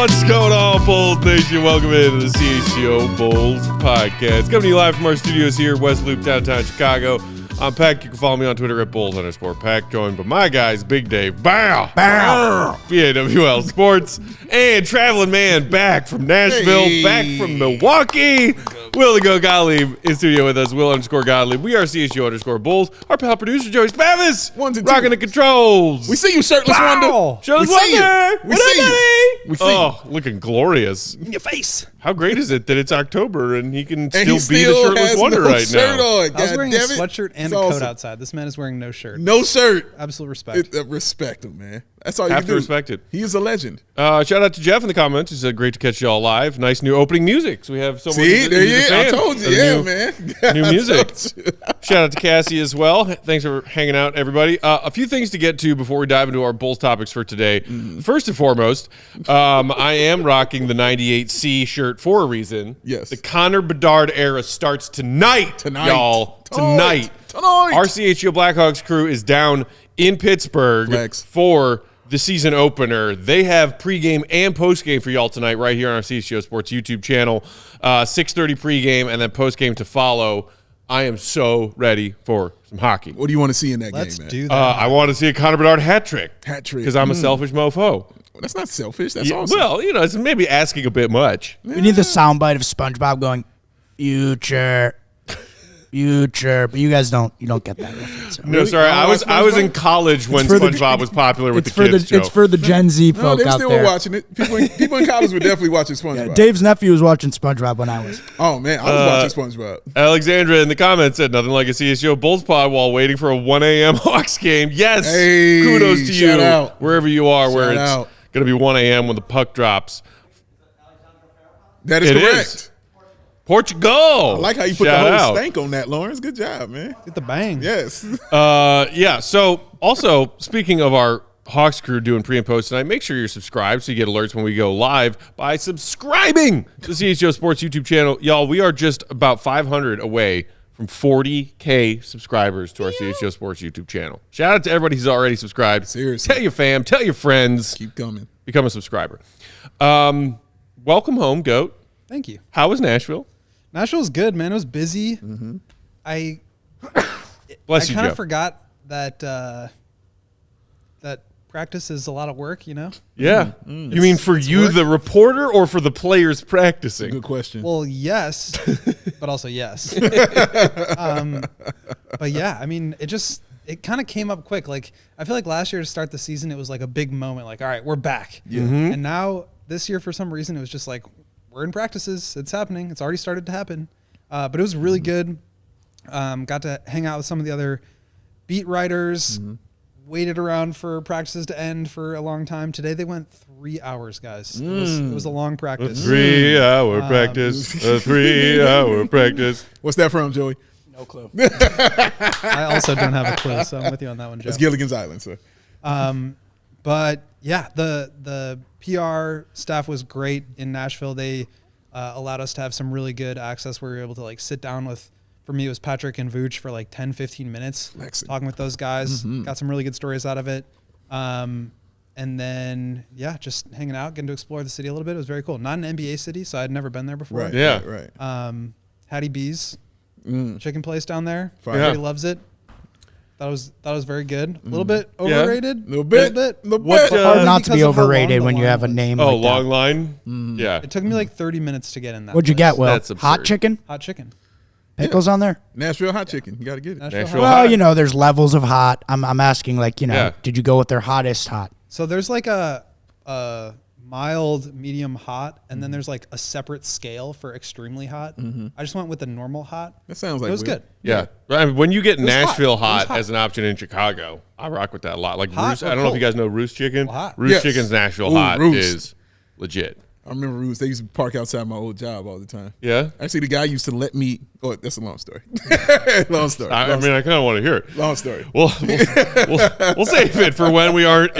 What's going on, Bulls Nation? Welcome into the CHGO Bulls Podcast. Coming to you live from our studios here, West Loop, downtown Chicago. I'm Peck. You can follow me on Twitter at Bulls_Peck. Joined by my guys, Big Dave, BAWW, BAWL Sports, and traveling man back from Nashville, back from Milwaukee. Will Go Gottlieb in studio with us. Will_Gottlieb. We are CHGO Bulls. Our pal producer Joey Spavis, rocking the controls. We see you, shirtless Wonder. Shirtless Wonder. We see you. We see you. Looking glorious. In your face. How great is it that it's October and he can still be the shirtless Wonder right now? On. I was wearing a sweatshirt and a coat outside. This man is wearing no shirt. No shirt. Absolute respect. Respect him, man. That's all you have do. to respect it. He is a legend. Shout out to Jeff in the comments. He said, great to catch y'all live. Nice new opening music. So we have someone. See, there you go. I told you. Man. New music. Shout out to Cassie as well. Thanks for hanging out, everybody. A few things to get to before we dive into our Bulls topics for today. First and foremost, I am rocking the 98C shirt for a reason. Yes. The Connor Bedard era starts tonight. Y'all. Tonight. Our CHGO Blackhawks crew is down in Pittsburgh for the season opener. They have pregame and postgame for y'all tonight right here on our CHGO Sports YouTube channel. 6:30 pregame and then postgame to follow. I am so ready for some hockey. What do you want to see in that game, man? Let's do that. I want to see a Connor Bedard hat trick. Because I'm a selfish mofo. Well, that's not selfish. That's awesome. Well, it's maybe asking a bit much. We need the soundbite of SpongeBob going, future, but you guys don't get that reference. No, sorry, I was in college when SpongeBob was popular with the kids. It's for the Gen Z folk they out still there. were watching it. People in college were definitely watching SpongeBob. Yeah, Dave's nephew was watching SpongeBob when I was. Oh man, I was watching SpongeBob. Alexandra in the comments said nothing like a CSGO Bulls pod while waiting for a 1 a.m. Hawks game. Yes, kudos to you out. Wherever you are, where it's out. going to be 1 a.m. when the puck drops. That is correct. Portugal. I like how you put Shout the whole out. stank on that, Lawrence. Good job, man. Get the bang. Yes. Yeah. So also speaking of our Hawks crew doing pre and post tonight, make sure you're subscribed so you get alerts when we go live by subscribing to the CHGO Sports YouTube channel. Y'all, we are just about 500 away from 40K subscribers to our CHGO Sports YouTube channel. Shout out to everybody who's already subscribed. Seriously. Tell your fam, tell your friends. Keep coming. Become a subscriber. Welcome home, Goat. Thank you. How was Nashville? Nashville's good, man. It was busy. I Bless you, kind Joe. of forgot that that practice is a lot of work, you know? Yeah. You mean for you, the reporter, or for the players practicing? Good question. Well, yes, but also yes. But yeah, I mean, it kind of came up quick. Like, I feel like last year to start the season, it was like a big moment. Like, all right, we're back. Yeah. And now this year, for some reason, it was just like, we're in practices. It's happening. It's already started to happen. But it was really good. Got to hang out with some of the other beat writers. Waited around for practices to end for a long time. Today they went 3 hours, guys. It was a long practice. A 3-hour practice. A 3-hour practice. What's that from, Joey? No clue. I also don't have a clue, so I'm with you on that one, Joe. It's Gilligan's Island, sir. But yeah, the PR staff was great in Nashville. They allowed us to have some really good access. We were able to like sit down with, for me, it was Patrick and Vooch for like 10, 15 minutes, talking with those guys. Got some really good stories out of it. And then, yeah, just hanging out, getting to explore the city a little bit. It was very cool. Not an NBA city, so I'd never been there before. Right. Yeah. Right. Hattie B's chicken place down there. Fire. Everybody loves it. That was very good. A little bit overrated. Little bit. What, Hard not to be because of how long overrated the when you line have a was. name Oh, like long that. line? Yeah. It took me like 30 minutes to get in that. What'd you place. get, Will? That's absurd. Hot chicken? Hot chicken. Pickles on there? Nashville hot chicken. You got to get it. Nashville Well, hot. there's levels of hot. I'm asking, Yeah. did you go with their hottest hot? So there's like a mild, medium hot, and then there's like a separate scale for extremely hot. I just went with the normal hot. That sounds like It was Will. good. Yeah. I mean, when you get was hot. Nashville It was hot hot. as an option in Chicago, I rock with that a lot. Like Hot Roost, or I don't know if you cold? guys know Roost Chicken. Well, hot. Roost Yes. Chicken's Nashville Ooh, hot Roost. is legit. I remember Roost. They used to park outside my old job all the time. Yeah? Actually, the guy used to let me. Oh, that's a long story. long story. I mean, I kind of want to hear it. Long story. We'll save it for when we aren't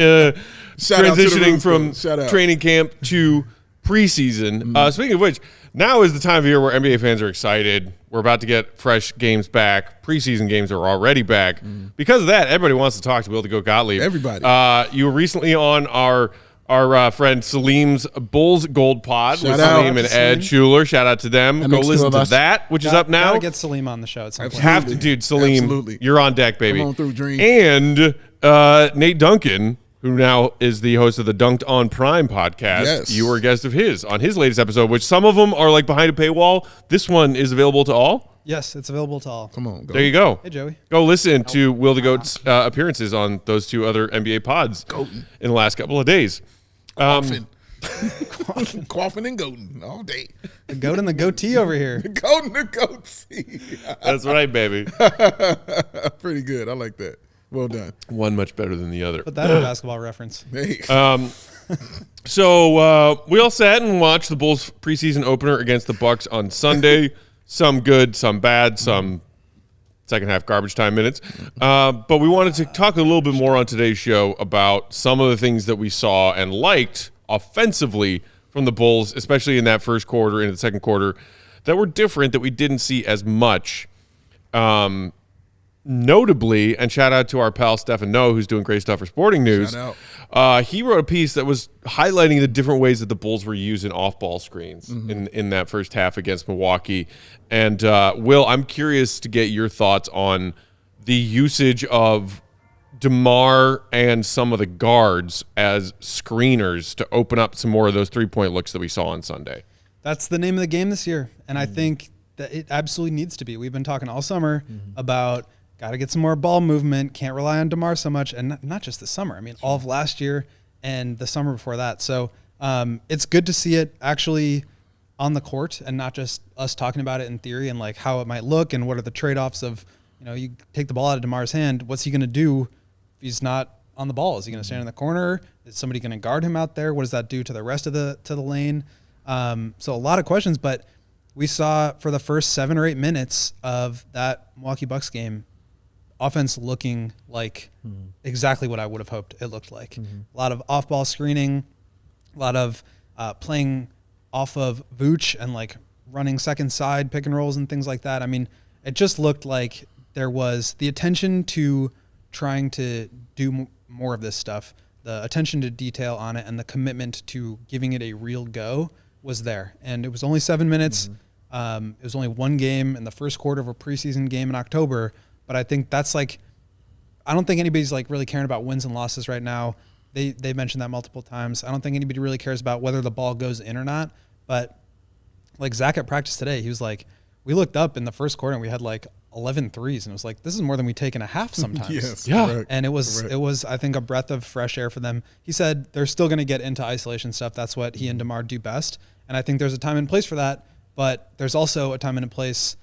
Shout out to the transitioning Roost, from though. Shout out. training camp to preseason. Speaking of which, now is the time of year where NBA fans are excited. We're about to get fresh games back. Preseason games are already back. Because of that, everybody wants to talk to Will to Go Gottlieb. Everybody. You were recently on our our friend Salim's Bulls Gold Pod Shout with out. Salim and Ed Schuler. Shout out to them. That Go makes listen two to of us. that, which is up now. Gotta get Salim on the show at some point. Have to, dude. Salim, Absolutely. you're on deck, baby. Come on through, Dream. And Nate Duncan, who now is the host of the Dunked on Prime podcast. Yes. You were a guest of his on his latest episode, which some of them are like behind a paywall. This one is available to all. Yes, it's available to all. Come on, go. There you go. Hey, Joey. Go listen to Will the Goat's appearances on those two other NBA pods in the last couple of days. Coughing. Coughing and goating all day. The goat and the goatee over here. Goating the goatee. That's right, baby. Pretty good. I like that. Well done. One much better than the other. Put that in a basketball reference. Hey. So we all sat and watched the Bulls preseason opener against the Bucks on Sunday. Some good, some bad, some second half garbage time minutes. But we wanted to talk a little bit more on today's show about some of the things that we saw and liked offensively from the Bulls, especially in that first quarter, into the second quarter, that were different, that we didn't see as much. Notably, and shout out to our pal Stefan Noe, who's doing great stuff for Sporting News. Shout He wrote a piece that was highlighting the different ways that the Bulls were using off-ball screens in that first half against Milwaukee. And Will, I'm curious to get your thoughts on the usage of DeMar and some of the guards as screeners to open up some more of those three-point looks that we saw on Sunday. That's the name of the game this year, and I think that it absolutely needs to be. We've been talking all summer about got to get some more ball movement, can't rely on DeMar so much, and not just the summer. I mean, all of last year and the summer before that. So it's good to see it actually on the court and not just us talking about it in theory and like how it might look and what are the trade-offs of, you know, you take the ball out of DeMar's hand, what's he going to do if he's not on the ball? Is he going to stand in the corner? Is somebody going to guard him out there? What does that do to the rest of the lane? So a lot of questions, but we saw for the first 7 or 8 minutes of that Milwaukee Bucks game, offense looking like exactly what I would have hoped it looked like. A lot of off-ball screening, a lot of playing off of Vooch and like running second side pick and rolls and things like that. I mean, it just looked like there was the attention to trying to do more of this stuff, the attention to detail on it, and the commitment to giving it a real go was there. And it was only 7 minutes. It was only one game in the first quarter of a preseason game in October. But I think that's like, I don't think anybody's like really caring about wins and losses right now. They mentioned that multiple times. I don't think anybody really cares about whether the ball goes in or not. But like Zach at practice today, he was like, we looked up in the first quarter and we had like 11 threes. And it was like, this is more than we take in a half sometimes. Yes, Yeah. correct. And it was, I think, a breath of fresh air for them. He said they're still going to get into isolation stuff. That's what he and DeMar do best. And I think there's a time and place for that. But there's also a time and a place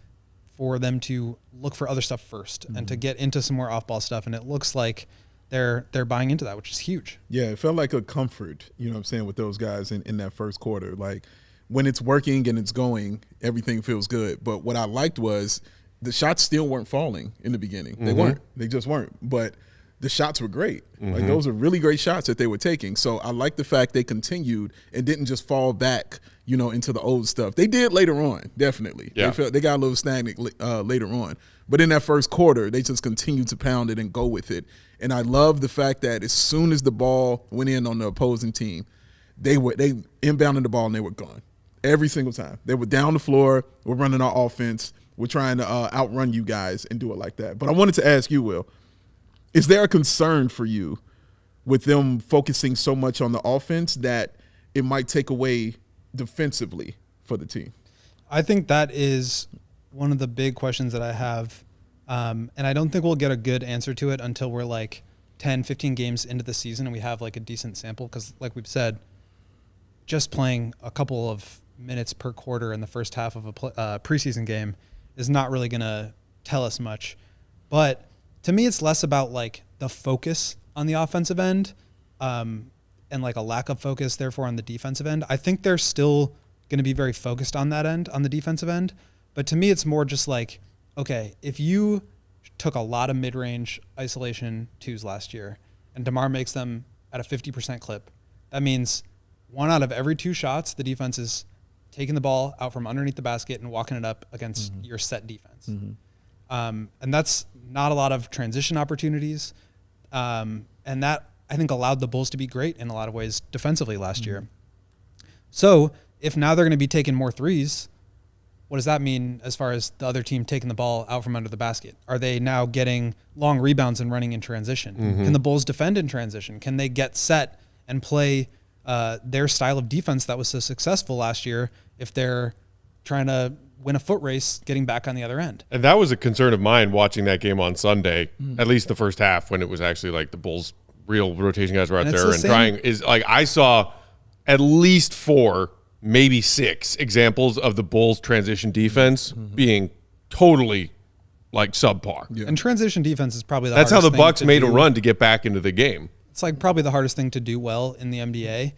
for them to look for other stuff first and to get into some more off-ball stuff. And it looks like they're buying into that, which is huge. Yeah, it felt like a comfort, you know what I'm saying, with those guys in that first quarter. Like, when it's working and it's going, everything feels good. But what I liked was the shots still weren't falling in the beginning. They weren't. They just weren't. But the shots were great. Like, those are really great shots that they were taking. So I like the fact they continued and didn't just fall back, you know, into the old stuff. They did later on, definitely. Yeah. They got a little stagnant later on. But in that first quarter, they just continued to pound it and go with it. And I love the fact that as soon as the ball went in on the opposing team, they inbounded the ball and they were gone. Every single time. They were down the floor. We're running our offense. We're trying to outrun you guys and do it like that. But I wanted to ask you, Will, is there a concern for you with them focusing so much on the offense that it might take away defensively for the team? I think that is one of the big questions that I have. And I don't think we'll get a good answer to it until we're like 10, 15 games into the season and we have like a decent sample. Because like we've said, just playing a couple of minutes per quarter in the first half of a preseason game is not really going to tell us much. But to me, it's less about like the focus on the offensive end and like a lack of focus, therefore, on the defensive end. I think they're still going to be very focused on that end, on the defensive end. But to me, it's more just like, okay, if you took a lot of mid-range isolation twos last year and DeMar makes them at a 50% clip, that means 1 out of every 2 shots, the defense is taking the ball out from underneath the basket and walking it up against your set defense. And that's not a lot of transition opportunities. And that I think allowed the Bulls to be great in a lot of ways defensively last year. So if now they're going to be taking more threes, what does that mean as far as the other team taking the ball out from under the basket? Are they now getting long rebounds and running in transition? Can the Bulls defend in transition? Can they get set and play their style of defense that was so successful last year if they're trying to win a foot race getting back on the other end? And that was a concern of mine watching that game on Sunday, at least the first half, when it was actually like the Bulls' real rotation guys were out there and trying. Is like I saw at least 4, maybe 6 examples of the Bulls' transition defense being totally like subpar. Yeah. And transition defense is probably That's how the Bucks made a run to get back into the game. It's like probably the hardest thing to do well in the NBA.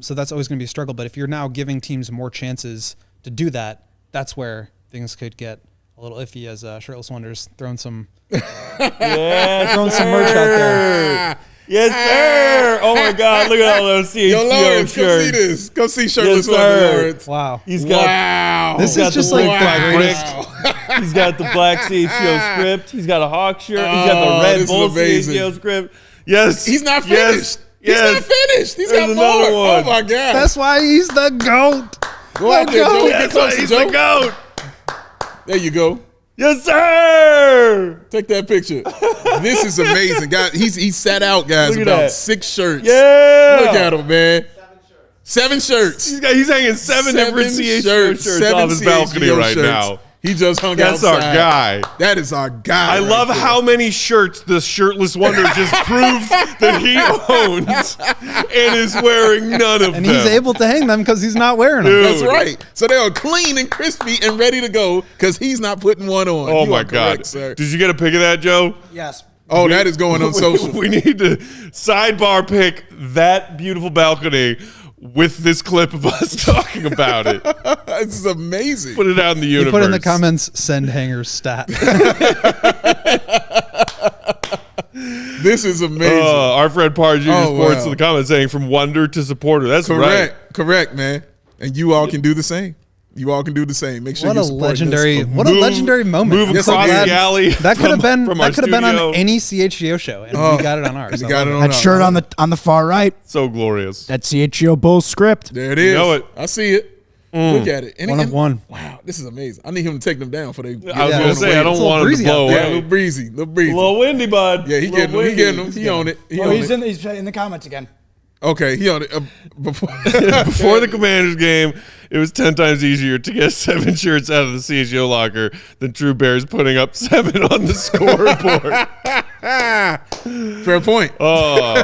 So that's always going to be a struggle. But if you're now giving teams more chances to do that, that's where things could get a little iffy, as Shirtless Wonders throwing some merch out there. Yes, sir. Oh my God, look at all those CHGO Yo, Lawrence, shirts. come see this. Come see Shirtless Yes, sir. Wonder, Lawrence. Wow. He's got This is just like black the brick. He's got the black CHGO script. He's got a Hawk shirt. He's got the Red this is Bull amazing. CHGO script. Yes. He's not Yes. finished. He's Yes. not finished. He's There's got more. another one. Oh, my God. That's why he's the GOAT. Go out there, Joe. Get That's why closer, he's Joe. the GOAT. There you go. Yes, sir. Take that picture. This is amazing, guys. He sat out, guys, Look at about that. 6 shirts. Yeah. Look at him, man. 7 shirts. He's hanging 7 different CHGO shirts 7 off his balcony CHGO right shirts. now. He just hung That's outside. our guy. That is our guy. I right love there. how many shirts the Shirtless Wonder just proved that he owns and is wearing none of And them. he's able to hang them because he's not wearing them. Dude. That's right. So they are clean and crispy and ready to go because he's not putting one on. Oh You my are God. correct, sir. Did you get a pic of that, Joe? Yes. Oh, that is going on social. We need to sidebar pick that beautiful balcony with this clip of us talking about it. This is amazing. Put it out in the You universe. put in the comments, send hangers stat. This is amazing. Our friend Par Jr. Oh, Sports wow. in the comments saying from wonder to supporter. That's right. Correct, man. And you all can do the same. You all can do the same. Make sure What you a support legendary, this. what a legendary moment. Move I'm so across glad- the alley. That could have been from our that could have been studio. on any CHGO show, and we got it on ours. You I got it love on That our- shirt on the far right, So glorious. that CHGO Bulls script. There it is. know it. I see it. Look at it. And One of one. Wow, this is amazing. I need him to take them down for they. I was Yeah, going to it's say, I a don't little want him to breezy out blow there. Yeah, a away. little breezy. A little windy, bud. Yeah, he Little getting them. He windy. getting them. He on it. He Oh, on he's it. he's in the comments again. Okay, he on it. Before Before the Commanders game, it was 10 times easier to get 7 shirts out of the CHGO locker than True Bears putting up 7 on the scoreboard. Fair point. Oh,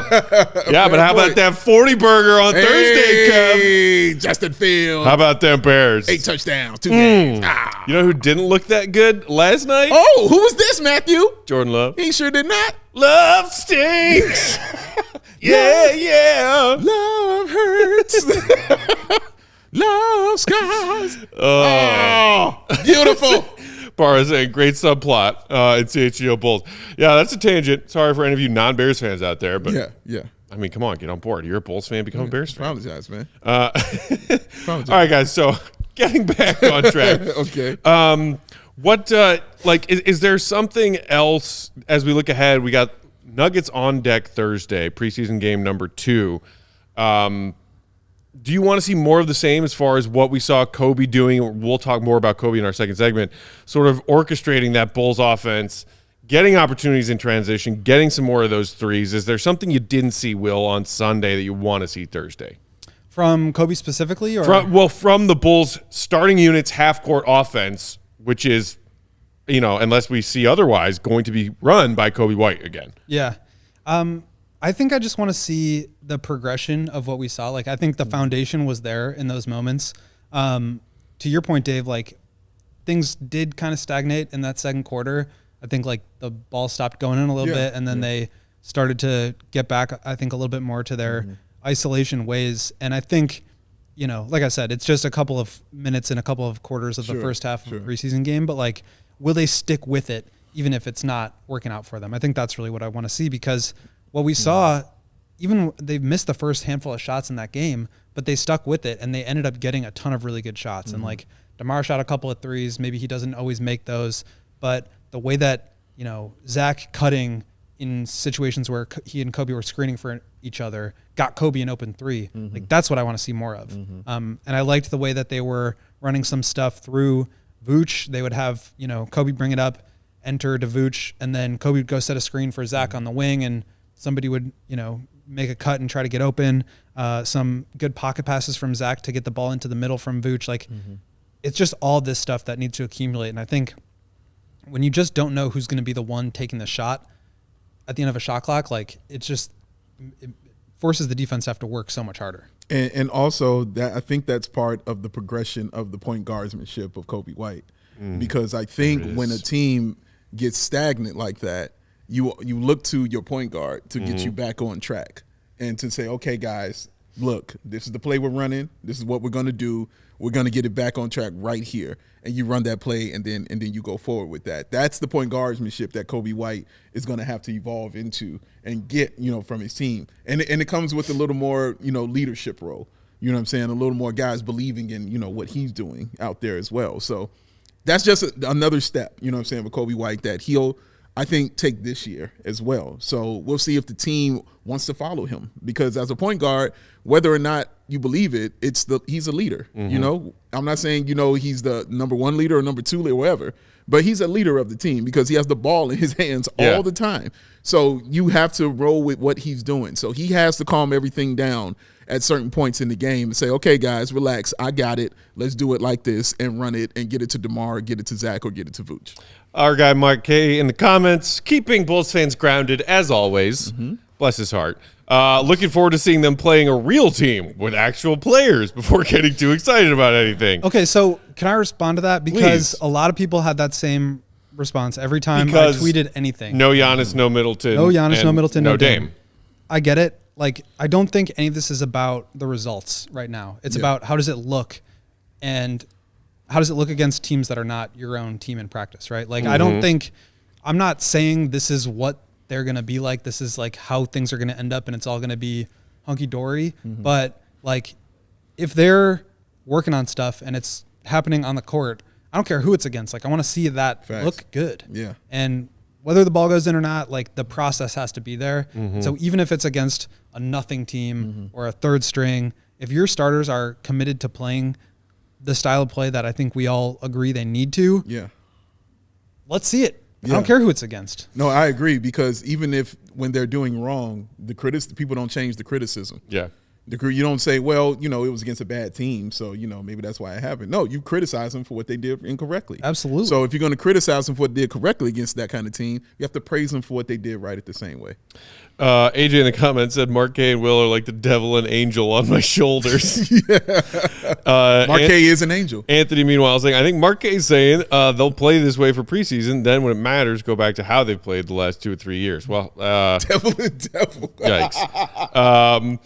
yeah, but how about that 40 burger on Thursday, Kev? Hey, Justin Fields. How about them Bears? 8 touchdowns, 2 games. Ah. You know who didn't look that good last night? Oh, who was this, Matthew? Jordan Love. He sure did not. Love stinks. yeah. Love hurts. Love scars. Oh, beautiful. Barra saying great subplot in CHGO Bulls. Yeah, that's a tangent. Sorry for any of you non-Bears fans out there, but Yeah. I mean, come on, get on board. You're a Bulls fan, become a Bears fan. Apologize, man. All right, guys. So getting back on track. Okay. What is there something else as we look ahead? We got Nuggets on deck Thursday, preseason game number 2. Do you want to see more of the same as far as what we saw Coby doing? We'll talk more about Coby in our second segment, sort of orchestrating that Bulls offense, getting opportunities in transition, getting some more of those threes. Is there something you didn't see, Will, on Sunday that you want to see Thursday? From Coby specifically, or From the Bulls starting unit's half-court offense, which is, unless we see otherwise, going to be run by Coby White again. yeah. I think I just want to see the progression of what we saw. Like, I think the foundation was there in those moments. To your point, Dave, like, things did kind of stagnate in that second quarter. I think, like, the ball stopped going in a little bit, and then they started to get back, I think, a little bit more to their isolation ways. And I think, like I said, it's just a couple of minutes and a couple of quarters of the first half of a preseason game. But, like, will they stick with it even if it's not working out for them? I think that's really what I want to see, because what we saw, even they missed the first handful of shots in that game, but they stuck with it, and they ended up getting a ton of really good shots. And like DeMar shot a couple of threes. Maybe he doesn't always make those, but the way that, Zach cutting in situations where he and Coby were screening for each other, got Coby an open three. Like that's what I want to see more of. And I liked the way that they were running some stuff through Vooch. They would have, Coby bring it up, enter to Vooch, and then Coby would go set a screen for Zach on the wing, and somebody would, make a cut and try to get open. Some good pocket passes from Zach to get the ball into the middle from Vooch. Like it's just all this stuff that needs to accumulate. And I think when you just don't know who's going to be the one taking the shot at the end of a shot clock, like it forces the defense to have to work so much harder. And also that I think that's part of the progression of the point guardsmanship of Coby White, because I think when a team gets stagnant like that, you look to your point guard to get you back on track and to say, okay, guys, look, this is the play we're running. This is what we're going to do. We're going to get it back on track right here. And you run that play and then you go forward with that. That's the point guardsmanship that Coby White is going to have to evolve into and get, from his team. And it comes with a little more, leadership role. You know what I'm saying? A little more guys believing in, what he's doing out there as well. So that's just another step, with Coby White that he'll, I think, take this year as well. So we'll see if the team wants to follow him, because as a point guard, whether or not you believe it, he's a leader. I'm not saying, he's the number one leader or number two leader or whatever, but he's a leader of the team because he has the ball in his hands all the time. So you have to roll with what he's doing. So he has to calm everything down at certain points in the game and say, okay, guys, relax. I got it. Let's do it like this and run it and get it to DeMar, get it to Zach, or get it to Vooch. Our guy Mark K in the comments, keeping Bulls fans grounded as always. Bless his heart. Looking forward to seeing them playing a real team with actual players before getting too excited about anything. Okay, so can I respond to that? Because a lot of people had that same response every time I tweeted anything. No Giannis, no Middleton. No Giannis, no Middleton, no Dame. I get it. Like, I don't think any of this is about the results right now. It's about how does it look, and how does it look against teams that are not your own team in practice, right? Like, I don't think – I'm not saying this is what they're going to be like. This is, like, how things are going to end up, and it's all going to be hunky-dory. But, like, if they're working on stuff and it's happening on the court, I don't care who it's against. Like, I want to see that look good. Yeah. And whether the ball goes in or not, like, the process has to be there. So even if it's against a nothing team or a third string, if your starters are committed to playing the style of play that I think we all agree they need to, let's see it. I don't care who it's against. No, I agree, because even if when they're doing wrong, the people don't change the criticism. Yeah. You don't say, well, it was against a bad team, so, maybe that's why it happened. No, you criticize them for what they did incorrectly. Absolutely. So if you're going to criticize them for what they did correctly against that kind of team, you have to praise them for what they did right at the same way. AJ in the comments said Mark K and Will are like the devil and angel on my shoulders. Mark K is an angel. Anthony, meanwhile, saying, I think Mark K is saying they'll play this way for preseason. Then when it matters, go back to how they've played the last 2 or 3 years. Well, devil and devil. Yikes.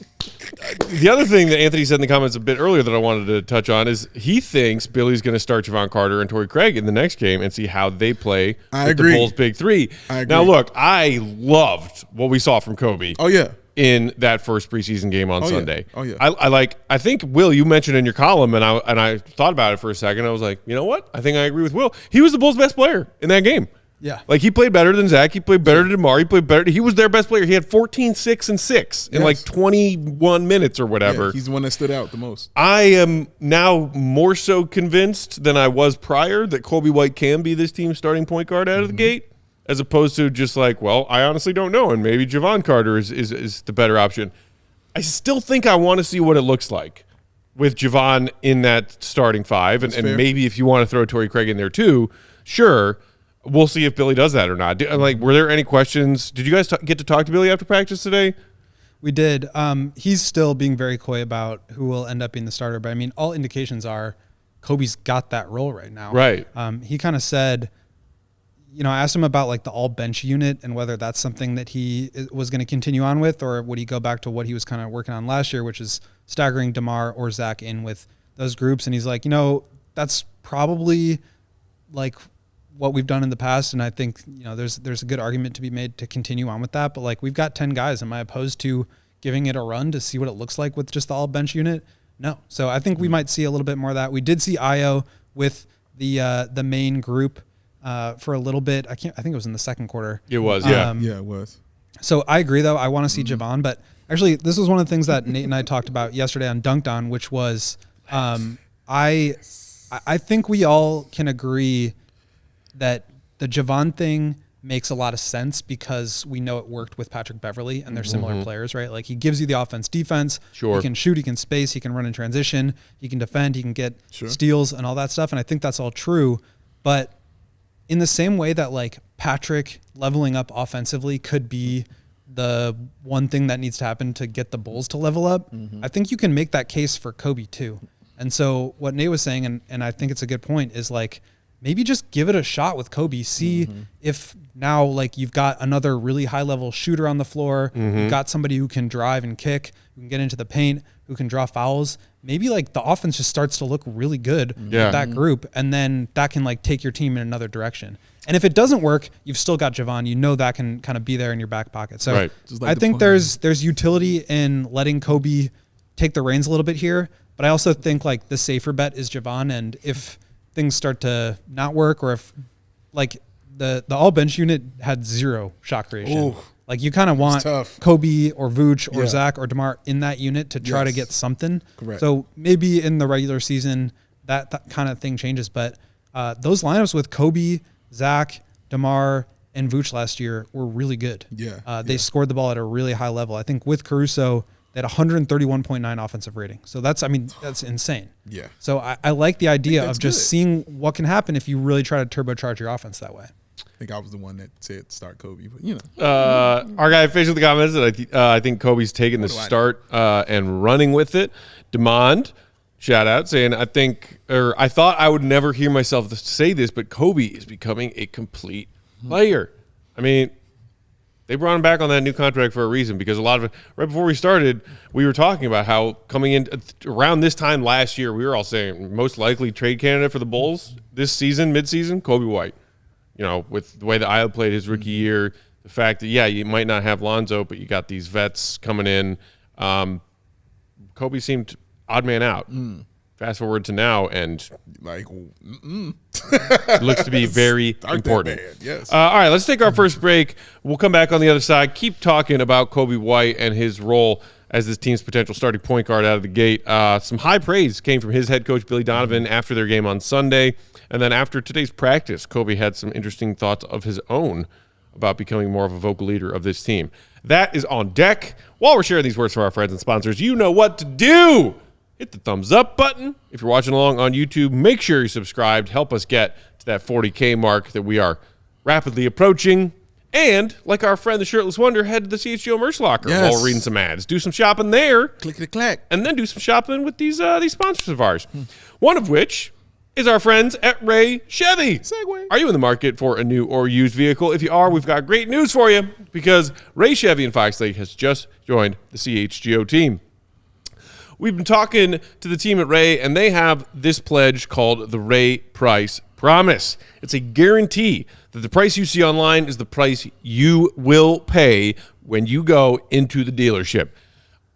The other thing that Anthony said in the comments a bit earlier that I wanted to touch on is he thinks Billy's going to start Javon Carter and Torrey Craig in the next game and see how they play with the Bulls' big three. I agree. Now, look, I loved what we saw from Coby. Oh, yeah. In that first preseason game on Sunday. Oh, yeah. I think, Will, you mentioned in your column, and I thought about it for a second. I was like, you know what? I think I agree with Will. He was the Bulls' best player in that game. Yeah. Like, he played better than Zach. He played better than DeMar. He played better. He was their best player. He had 14, 6, and 6 in like 21 minutes or whatever. Yeah, he's the one that stood out the most. I am now more so convinced than I was prior that Coby White can be this team's starting point guard out of the gate, as opposed to just like, well, I honestly don't know, and maybe Javon Carter is the better option. I still think I want to see what it looks like with Javon in that starting five, and maybe if you want to throw Torrey Craig in there too, sure. We'll see if Billy does that or not. Were there any questions? Did you guys get to talk to Billy after practice today? We did. He's still being very coy about who will end up being the starter, but I mean, all indications are Coby's got that role right now. Right. He kind of said, I asked him about like the all bench unit and whether that's something that he was going to continue on with, or would he go back to what he was kind of working on last year, which is staggering DeMar or Zach in with those groups. And he's like, that's probably like what we've done in the past, and I think there's a good argument to be made to continue on with that. But like, we've got 10 guys. Am I opposed to giving it a run to see what it looks like with just the all bench unit? No. So I think we might see a little bit more of that. We did see Io with the main group for a little bit. I think it was in the second quarter. It was, yeah. Yeah, it was. So I agree, though. I want to see Javon, but actually, this was one of the things that Nate and I talked about yesterday on Dunked On, which was I think we all can agree that the Javon thing makes a lot of sense because we know it worked with Patrick Beverley and they're similar players, right? Like he gives you the offense, defense. Sure. He can shoot, he can space, he can run in transition, he can defend, he can get steals and all that stuff. And I think that's all true. But in the same way that like Patrick leveling up offensively could be the one thing that needs to happen to get the Bulls to level up, I think you can make that case for Coby too. And so what Nate was saying, and I think it's a good point, is like maybe just give it a shot with Coby. See if now like you've got another really high level shooter on the floor. You've got somebody who can drive and kick, who can get into the paint, who can draw fouls. Maybe like the offense just starts to look really good with that group. And then that can like take your team in another direction. And if it doesn't work, you've still got Javon. You know that can kind of be there in your back pocket. So I think there's utility in letting Coby take the reins a little bit here. But I also think like the safer bet is Javon. And if things start to not work, or if like the all bench unit had 0 shot creation, like you kind of want Coby or Vooch or Zach or DeMar in that unit to try to get something. Correct. So maybe in the regular season that kind of thing changes. But those lineups with Coby, Zach, DeMar, and Vooch last year were really good. They scored the ball at a really high level. I think with Caruso, they had 131.9 offensive rating. So that's insane. Yeah. So I like the idea of just seeing what can happen if you really try to turbocharge your offense that way. I think I was the one that said start Coby, but you know. Our guy finished with the comments that I think Coby's taking the start and running with it. Demand, shout out, saying I thought I would never hear myself say this, but Coby is becoming a complete player. I mean, they brought him back on that new contract for a reason, because a lot of it, right before we started, we were talking about how coming in around this time last year, we were all saying most likely trade candidate for the Bulls this season, midseason, Coby White. You know, with the way that Io played his rookie year, the fact that, you might not have Lonzo, but you got these vets coming in. Coby seemed odd man out. Fast forward to now, and like, it looks to be very important. Yes. All right, let's take our first break. We'll come back on the other side. Keep talking about Coby White and his role as this team's potential starting point guard out of the gate. Some high praise came from his head coach, Billy Donovan, after their game on Sunday. And then after today's practice, Coby had some interesting thoughts of his own about becoming more of a vocal leader of this team. That is on deck. While we're sharing these words from our friends and sponsors, you know what to do. Hit the thumbs up button. If you're watching along on YouTube, make sure you're subscribed. Help us get to that 40K mark that we are rapidly approaching. And, like our friend, the Shirtless Wonder, head to the CHGO merch locker while we're reading some ads. Do some shopping there. Click. And then do some shopping with these sponsors of ours. One of which is our friends at Ray Chevy. Segway. Are you in the market for a new or used vehicle? If you are, we've got great news for you, because Ray Chevy in Fox Lake has just joined the CHGO team. We've been talking to the team at Ray, and they have this pledge called the Ray Price Promise. It's a guarantee that the price you see online is the price you will pay when you go into the dealership.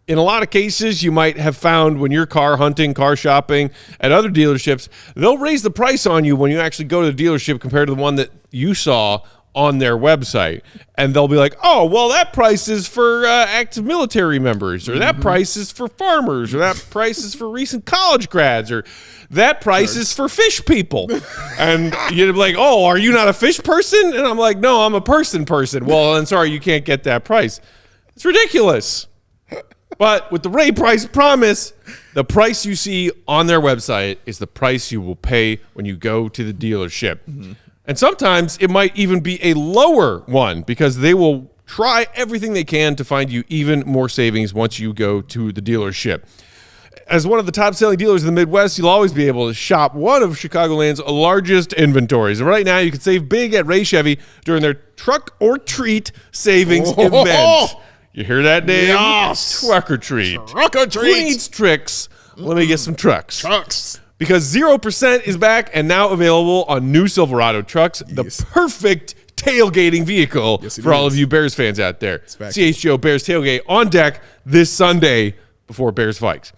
In a lot of cases, you might have found when you're car hunting, car shopping at other dealerships, they'll raise the price on you when you actually go to the dealership compared to the one that you saw on their website. And they'll be like, oh, well, that price is for active military members, or that price is for farmers, or that price is for recent college grads, or that price is for fish people. And you'd be like, oh, are you not a fish person? And I'm like, no, I'm a person. Well, then sorry, you can't get that price. It's ridiculous. But with the Ray Price Promise, the price you see on their website is the price you will pay when you go to the dealership. And sometimes it might even be a lower one, because they will try everything they can to find you even more savings once you go to the dealership. As one of the top-selling dealers in the Midwest, you'll always be able to shop one of Chicagoland's largest inventories. And right now, you can save big at Ray Chevy during their Truck or Treat savings event. You hear that, Dave? Yes. Truck or Treat. Truck or Treat. Who needs tricks? Let me get some trucks. Trucks. Because 0% is back and now available on new Silverado trucks, the perfect tailgating vehicle for all of you Bears fans out there. CHGO Bears Tailgate on deck this Sunday before Bears Vikes.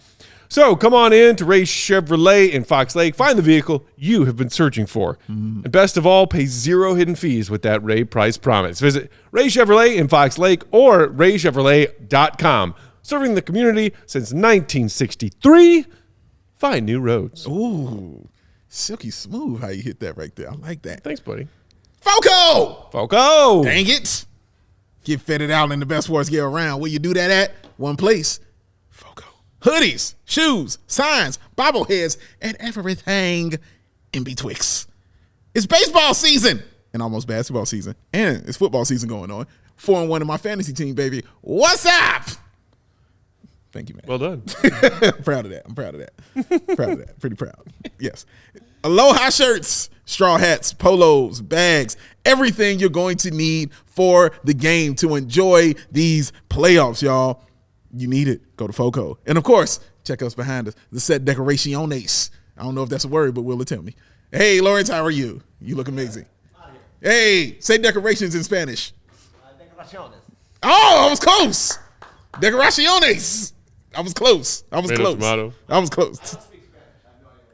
So come on in to Ray Chevrolet in Fox Lake. Find the vehicle you have been searching for. And best of all, pay zero hidden fees with that Ray price promise. Visit Ray Chevrolet in Fox Lake or raychevrolet.com. Serving the community since 1963. Find new roads. Ooh, silky smooth how you hit that right there. I like that. Thanks, buddy. Foco! Dang it. Get fitted out in the best sports gear around. Where you do that at? One place. Foco. Hoodies, shoes, signs, bobbleheads, and everything in betwixt. It's baseball season and almost basketball season. And it's football season going on. 4-1 in my fantasy team, baby. What's up? Thank you, man. Well done. I'm proud of that. Pretty proud. Yes. Aloha shirts, straw hats, polos, bags, everything you're going to need for the game to enjoy these playoffs, y'all. You need it. Go to Foco. And, of course, check us behind us, the set decoraciones. I don't know if that's a word, but Will will tell me. Hey, Lawrence, how are you? You look amazing. Hey, say decorations in Spanish. Decoraciones. Oh, I was close. Decoraciones. I was close. Tomato. I was close.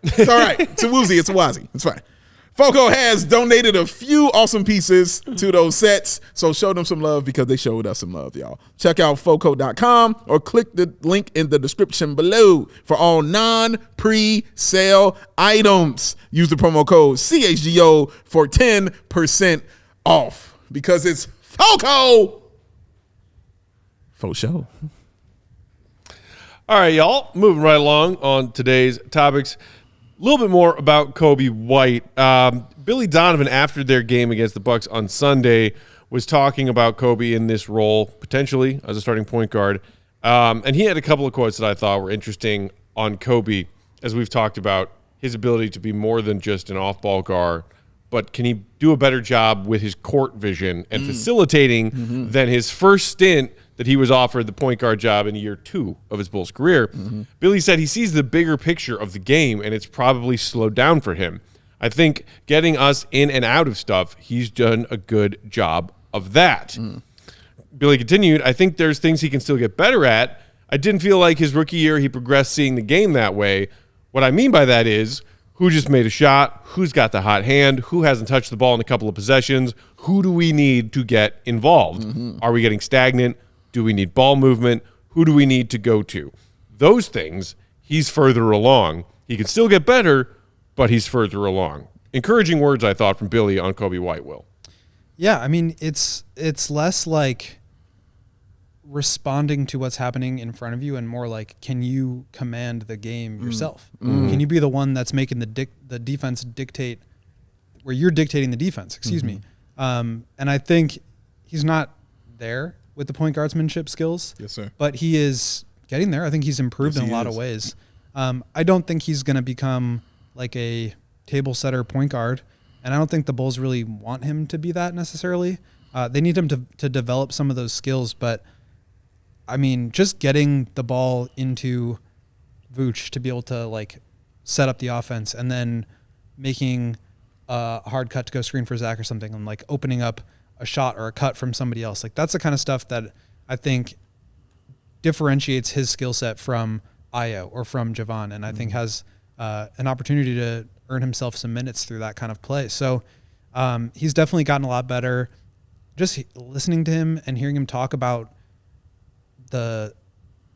It's all right. It's a woozy. It's a wazi. It's fine. Foco has donated a few awesome pieces to those sets, so show them some love because they showed us some love, y'all. Check out Foco.com or click the link in the description below for all non-pre-sale items. Use the promo code CHGO for 10% off because it's Foco. Faux show. All right, y'all. Moving right along on today's topics. A little bit more about Coby White. Billy Donovan, after their game against the Bucks on Sunday, was talking about Coby in this role, potentially as a starting point guard. And he had a couple of quotes that I thought were interesting on Coby, as we've talked about his ability to be more than just an off-ball guard, but can he do a better job with his court vision and facilitating than his first stint that he was offered the point guard job in year 2 of his Bulls career. Billy said he sees the bigger picture of the game, and it's probably slowed down for him. I think getting us in and out of stuff, he's done a good job of that. Billy continued, I think there's things he can still get better at. I didn't feel like his rookie year he progressed seeing the game that way. What I mean by that is who just made a shot, who's got the hot hand, who hasn't touched the ball in a couple of possessions, who do we need to get involved? Are we getting stagnant? Do we need ball movement? Who do we need to go to? Those things, he's further along. He can still get better, but he's further along. Encouraging words, I thought, from Billy on Coby White, Will. Yeah, I mean, it's less like responding to what's happening in front of you and more like, can you command the game yourself? Can you be the one that's making the defense dictate, where you're dictating the defense, excuse me. And I think he's not there with the point guardsmanship skills. Yes, sir. But he is getting there. I think he's improved in a lot of ways. I don't think he's going to become like a table setter point guard, and I don't think the Bulls really want him to be that necessarily. They need him to develop some of those skills, but I mean, just getting the ball into Vooch to be able to like set up the offense and then making a hard cut to go screen for Zach or something and like opening up a shot or a cut from somebody else. Like that's the kind of stuff that I think differentiates his skill set from Ayo or from Javon, and I think has an opportunity to earn himself some minutes through that kind of play. So he's definitely gotten a lot better. Just listening to him and hearing him talk about the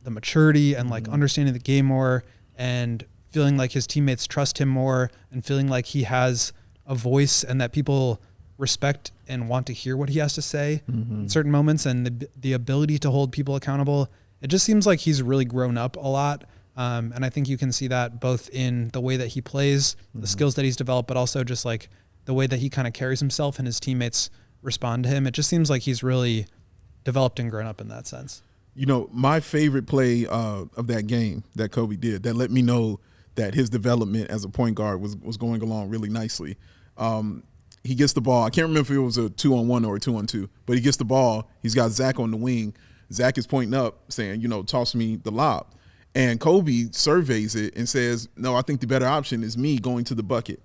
maturity and like understanding the game more and feeling like his teammates trust him more and feeling like he has a voice and that people respect and want to hear what he has to say in certain moments, and the ability to hold people accountable. It just seems like he's really grown up a lot. And I think you can see that both in the way that he plays, the skills that he's developed, but also just like the way that he kind of carries himself and his teammates respond to him. It just seems like he's really developed and grown up in that sense. You know, my favorite play of that game that Coby did that let me know that his development as a point guard was going along really nicely. He gets the ball. I can't remember if it was a 2-on-1 or a 2-on-2, but he gets the ball. He's got Zach on the wing. Zach is pointing up saying, you know, toss me the lob. And Coby surveys it and says, no, I think the better option is me going to the bucket.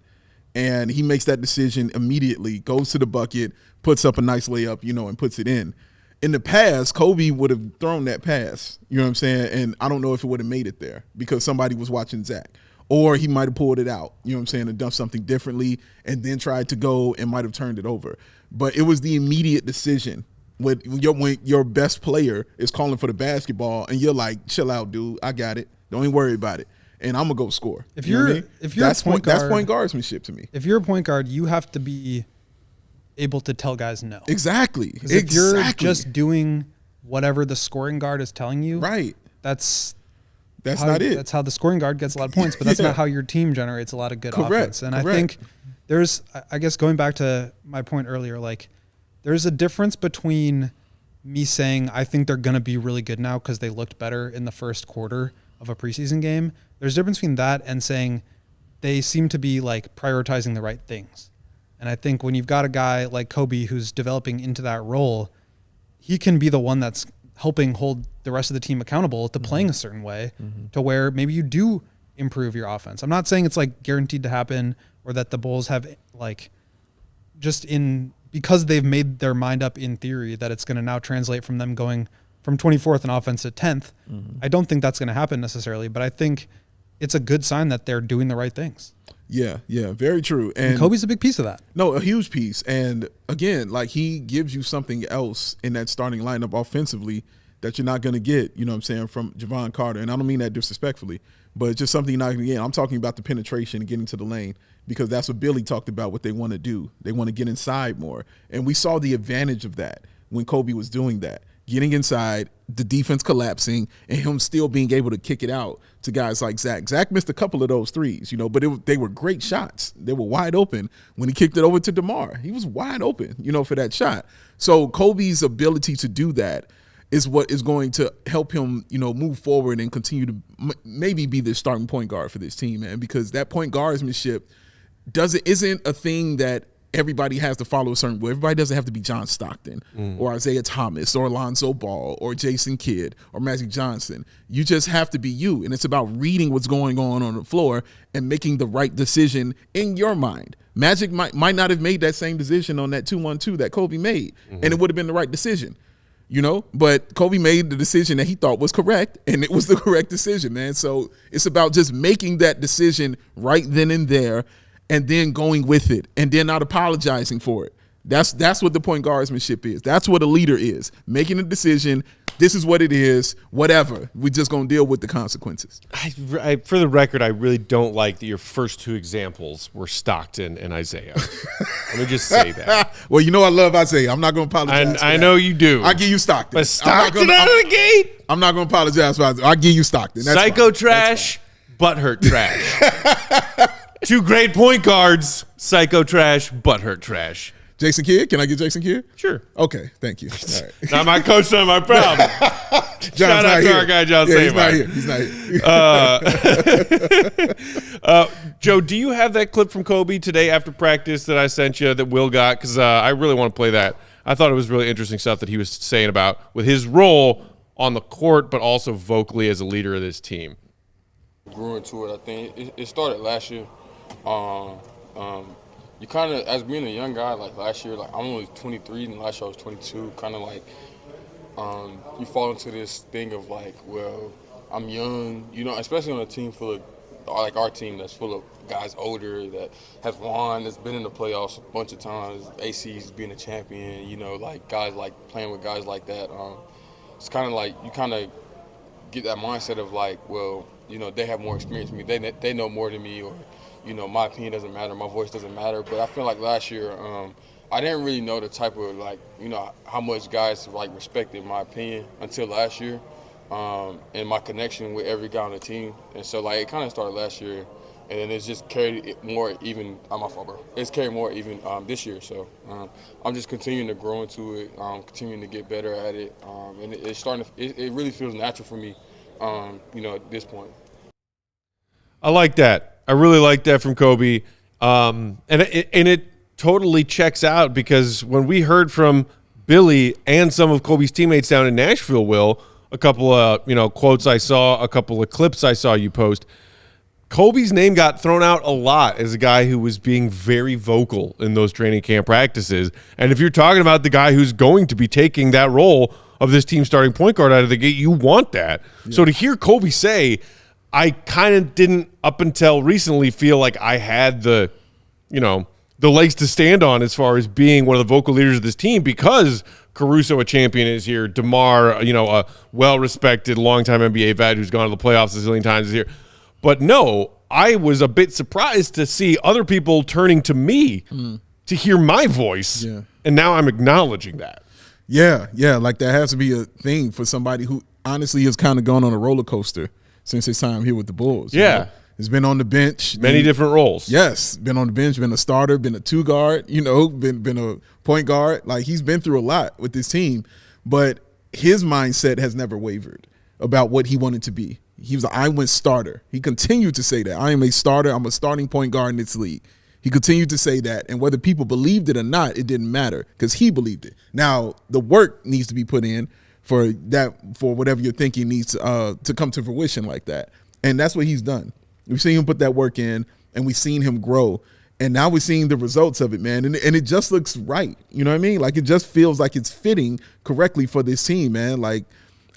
And he makes that decision immediately, goes to the bucket, puts up a nice layup, you know, and puts it in. in the past, Coby would have thrown that pass. You know what I'm saying? And I don't know if it would have made it there because somebody was watching Zach. Or he might have pulled it out, you know what I'm saying, and done something differently and then tried to go and might have turned it over. But it was the immediate decision when your best player is calling for the basketball and you're like, chill out, dude. I got it. Don't even worry about it. And I'm going to go score. If you know you're, what I mean? if you're that's a point guard, that's point guardsmanship to me. If you're a point guard, you have to be able to tell guys no. Exactly. If you're just doing whatever the scoring guard is telling you, right, that's not it. That's how the scoring guard gets a lot of points, but that's not how your team generates a lot of good offense. And I think I guess going back to my point earlier, like there's a difference between me saying I think they're going to be really good now because they looked better in the first quarter of a preseason game. There's a difference between that and saying they seem to be like prioritizing the right things. And I think when you've got a guy like Coby who's developing into that role, he can be the one that's helping hold the rest of the team accountable to playing a certain way to where maybe you do improve your offense. I'm not saying it's like guaranteed to happen or that the Bulls have like just because they've made their mind up in theory that it's going to now translate from them going from 24th in offense to 10th. I don't think that's going to happen necessarily, but I think it's a good sign that they're doing the right things. Yeah, very true. And Coby's a big piece of that. No, a huge piece. And again, like he gives you something else in that starting lineup offensively that you're not going to get, you know what I'm saying, from Javon Carter. And I don't mean that disrespectfully, but it's just something you're not going to get. I'm talking about the penetration and getting to the lane because that's what Billy talked about, what they want to do. They want to get inside more. And we saw the advantage of that when Coby was doing that. Getting inside, the defense collapsing, and him still being able to kick it out to guys like Zach. Zach missed a couple of those threes, you know, but they were great shots. They were wide open. When he kicked it over to DeMar, he was wide open, you know, for that shot. So Coby's ability to do that is what is going to help him, you know, move forward and continue to maybe be the starting point guard for this team, man, because that point guardsmanship isn't a thing that everybody has to follow a certain way. Everybody doesn't have to be John Stockton or Isaiah Thomas or Alonzo Ball or Jason Kidd or Magic Johnson. You just have to be you, and it's about reading what's going on the floor and making the right decision in your mind. Magic might not have made that same decision on that 2-1-2 that Coby made, and it would have been the right decision, you know? But Coby made the decision that he thought was correct, and it was the correct decision, man. So it's about just making that decision right then and there and then going with it and then not apologizing for it. That's what the point guardsmanship is. That's what a leader is. Making a decision, this is what it is, whatever. We're just going to deal with the consequences. For the record, I really don't like that your first two examples were Stockton and Isaiah. Let me just say that. Well, you know I love Isaiah. I'm not going to apologize. I know you do. I'll give you Stockton. But Stockton out of the gate? I'm not going to apologize for Isaiah. I'll give you Stockton. That's Psycho fine. trash, butthurt trash. Two great point guards, psycho trash, butthurt trash. Jason Kidd? Can I get Jason Kidd? Sure. Okay, thank you. All right. Not my coach, not my problem. Shout out to our guy, John Saymar. He's not here. Joe, do you have that clip from Coby today after practice that I sent you that Will got? Because I really want to play that. I thought it was really interesting stuff that he was saying about with his role on the court, but also vocally as a leader of this team. Grew into it, I think. It started last year. You kind of, as being a young guy, like last year, like I'm only 23 and last year I was 22, kind of like you fall into this thing of like, well, I'm young, you know, especially on a team full of, like our team that's full of guys older that has won, that's been in the playoffs a bunch of times, AC's being a champion, you know, like guys like playing with guys like that. It's kind of like you kind of get that mindset of like, well, you know, they have more experience than me, they know more than me, or you know, my opinion doesn't matter, my voice doesn't matter. But I feel like last year, I didn't really know the type of, like, you know, how much guys, like, respected my opinion until last year and my connection with every guy on the team. And so, like, it kind of started last year, and then it's just carried it more even – I'm my fault, bro. It's carried more even this year. So I'm just continuing to grow into it, continuing to get better at it. And it's starting to – it really feels natural for me, you know, at this point. I like that. I really like that from Coby, and it totally checks out because when we heard from Billy and some of Coby's teammates down in Nashville, Will, a couple of quotes I saw, a couple of clips I saw you post, Coby's name got thrown out a lot as a guy who was being very vocal in those training camp practices. And if you're talking about the guy who's going to be taking that role of this team starting point guard out of the gate, you want that. Yeah. So to hear Coby say, I kind of didn't up until recently feel like I had the legs to stand on as far as being one of the vocal leaders of this team, because Caruso, a champion, is here. DeMar, a well-respected, longtime NBA vet who's gone to the playoffs a zillion times, is here. But no, I was a bit surprised to see other people turning to me to hear my voice, and now I'm acknowledging that. Yeah, like that has to be a thing for somebody who honestly has kind of gone on a roller coaster since his time here with the Bulls. Yeah. He's been on the bench. Many different roles. Yes, been on the bench, been a starter, been a two guard, been a point guard. Like, he's been through a lot with this team, but his mindset has never wavered about what he wanted to be. He was I went starter. He continued to say that. I am a starter. I'm a starting point guard in this league. He continued to say that, and whether people believed it or not, it didn't matter because he believed it. Now, the work needs to be put in for whatever you're thinking needs to come to fruition like that, and that's what he's done. We've seen him put that work in, and we've seen him grow, and now we're seeing the results of it, man, and it just looks right. You know what I mean? Like, it just feels like it's fitting correctly for this team, man. Like,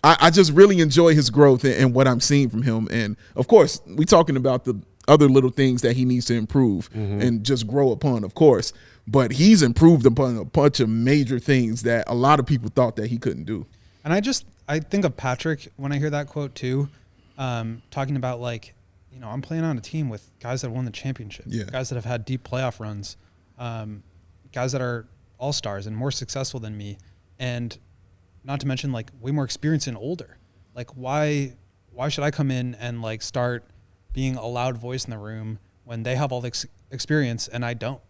I just really enjoy his growth and what I'm seeing from him. And, of course, we're talking about the other little things that he needs to improve and just grow upon, of course. But he's improved upon a bunch of major things that a lot of people thought that he couldn't do. And I think of Patrick when I hear that quote too, talking about, like, I'm playing on a team with guys that won the championship, guys that have had deep playoff runs, guys that are all-stars and more successful than me. And not to mention, like, way more experienced and older. Like, why should I come in and, like, start being a loud voice in the room when they have all the experience and I don't?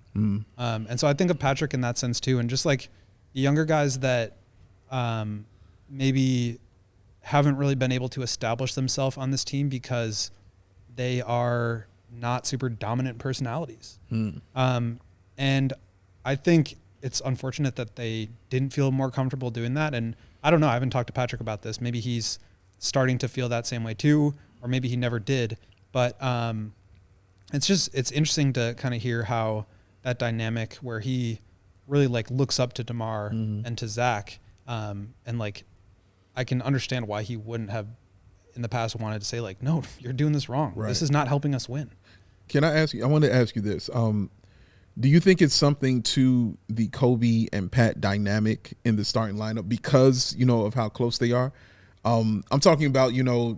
And so I think of Patrick in that sense too. And just like the younger guys that maybe haven't really been able to establish themselves on this team because they are not super dominant personalities. And I think it's unfortunate that they didn't feel more comfortable doing that. And I don't know, I haven't talked to Patrick about this. Maybe he's starting to feel that same way too, or maybe he never did. But it's interesting to kind of hear how that dynamic where he really, like, looks up to DeMar and to Zach. And, like, I can understand why he wouldn't have in the past wanted to say, like, no, you're doing this wrong. Right. This is not helping us win. Can I ask you, I want to ask you this. Do you think it's something to the Coby and Pat dynamic in the starting lineup because, of how close they are? I'm talking about,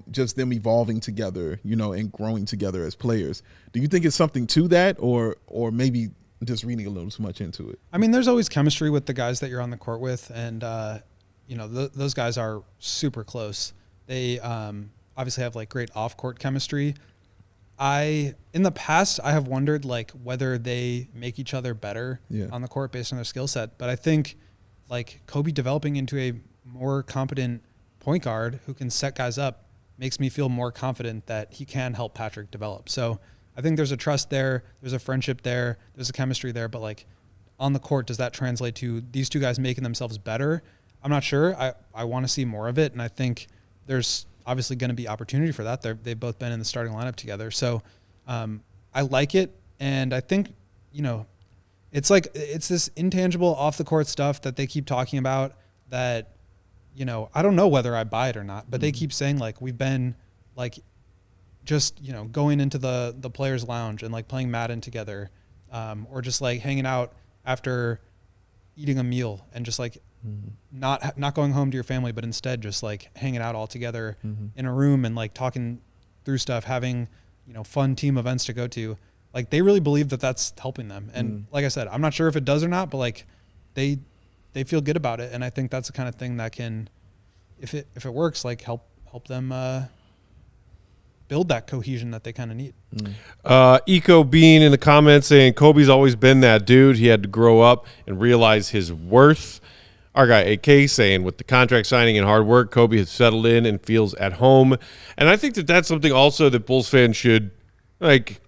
just them evolving together, and growing together as players. Do you think it's something to that or maybe just reading a little too much into it? I mean, there's always chemistry with the guys that you're on the court with. And, those guys are super close. They obviously have, like, great off-court chemistry. In the past, I have wondered, like, whether they make each other better on the court based on their skill set. But I think, like, Coby developing into a more competent point guard who can set guys up makes me feel more confident that he can help Patrick develop. So I think there's a trust there. There's a friendship there. There's a chemistry there. But, like, on the court, does that translate to these two guys making themselves better? I'm not sure. I want to see more of it. And I think there's obviously going to be opportunity for that. They've both been in the starting lineup together. So I like it. And I think, it's like, it's this intangible off the court stuff that they keep talking about that, I don't know whether I buy it or not, but they keep saying, like, we've been, like, just, going into the players' lounge and, like, playing Madden together, or just, like, hanging out after eating a meal and just, like, not going home to your family, but instead just, like, hanging out all together in a room and, like, talking through stuff, having, fun team events to go to. Like, they really believe that that's helping them. And like I said, I'm not sure if it does or not, but, like, they feel good about it. And I think that's the kind of thing that can, if it works, like, help them build that cohesion that they kind of need. Eco Bean in the comments saying Coby's always been that dude. He had to grow up and realize his worth. Our guy AK saying with the contract signing and hard work, Coby has settled in and feels at home. And I think that that's something also that Bulls fans should, like,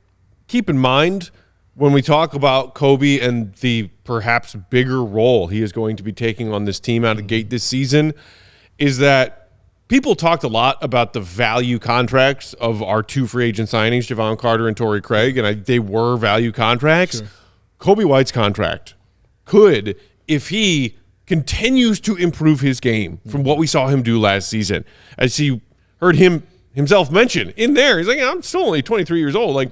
keep in mind when we talk about Coby and the perhaps bigger role he is going to be taking on this team out of the gate this season, is that people talked a lot about the value contracts of our 2 free agent signings, Javon Carter and Torrey Craig, and they were value contracts. Sure. Coby White's contract could, if he continues to improve his game from what we saw him do last season, as he heard himself mention in there, he's like, I'm still only 23 years old. Like,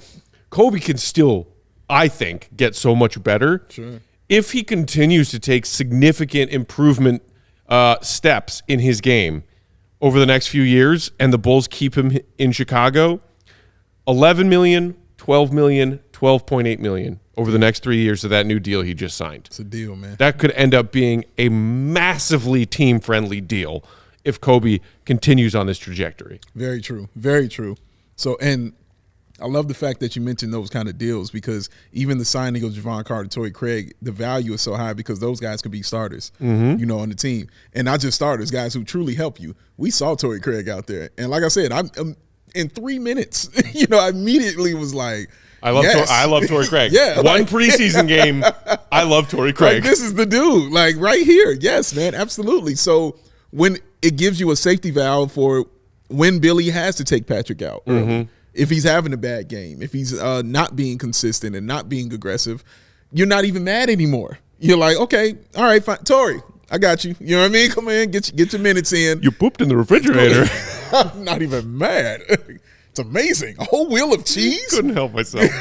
Coby can still, I think, get so much better. Sure. If he continues to take significant improvement steps in his game over the next few years, and the Bulls keep him in Chicago, $11 million, $12 million, $12.8 million over the next 3 years of that new deal he just signed. It's a deal, man. That could end up being a massively team-friendly deal if Coby continues on this trajectory. Very true. Very true. So, and I love the fact that you mentioned those kind of deals, because even the signing of Javon Carter, Torrey Craig, the value is so high because those guys could be starters, on the team. And not just starters, guys who truly help you. We saw Torrey Craig out there. And like I said, I'm in 3 minutes, I immediately was like, I love Torrey Craig. Yeah, One preseason game, I love Torrey Craig. Like, this is the dude, like right here. Yes, man, absolutely. So when it gives you a safety valve for when Billy has to take Patrick out early, if he's having a bad game, if he's not being consistent and not being aggressive, you're not even mad anymore. You're like, okay, all right, fine. Torrey, I got you. You know what I mean? Come in, get your minutes in. You pooped in the refrigerator. I'm not even mad. It's amazing. A whole wheel of cheese. Couldn't help myself.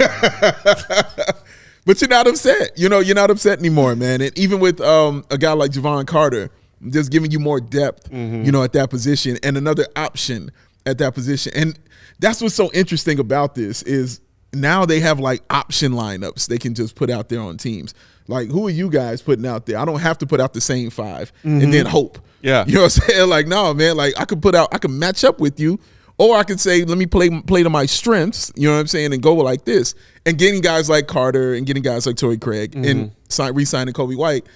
But you're not upset. You're not upset anymore, man. And even with a guy like Javon Carter, just giving you more depth, at that position, and another option at that position. And that's what's so interesting about this is now they have like option lineups they can just put out there on teams. Like, who are you guys putting out there? I don't have to put out the same 5 and then hope. Yeah. You know what I'm saying? Like, no, man, like I can match up with you, or I could say, let me play to my strengths, you know what I'm saying, and go like this. And getting guys like Carter and getting guys like Torrey Craig and re-signing Coby White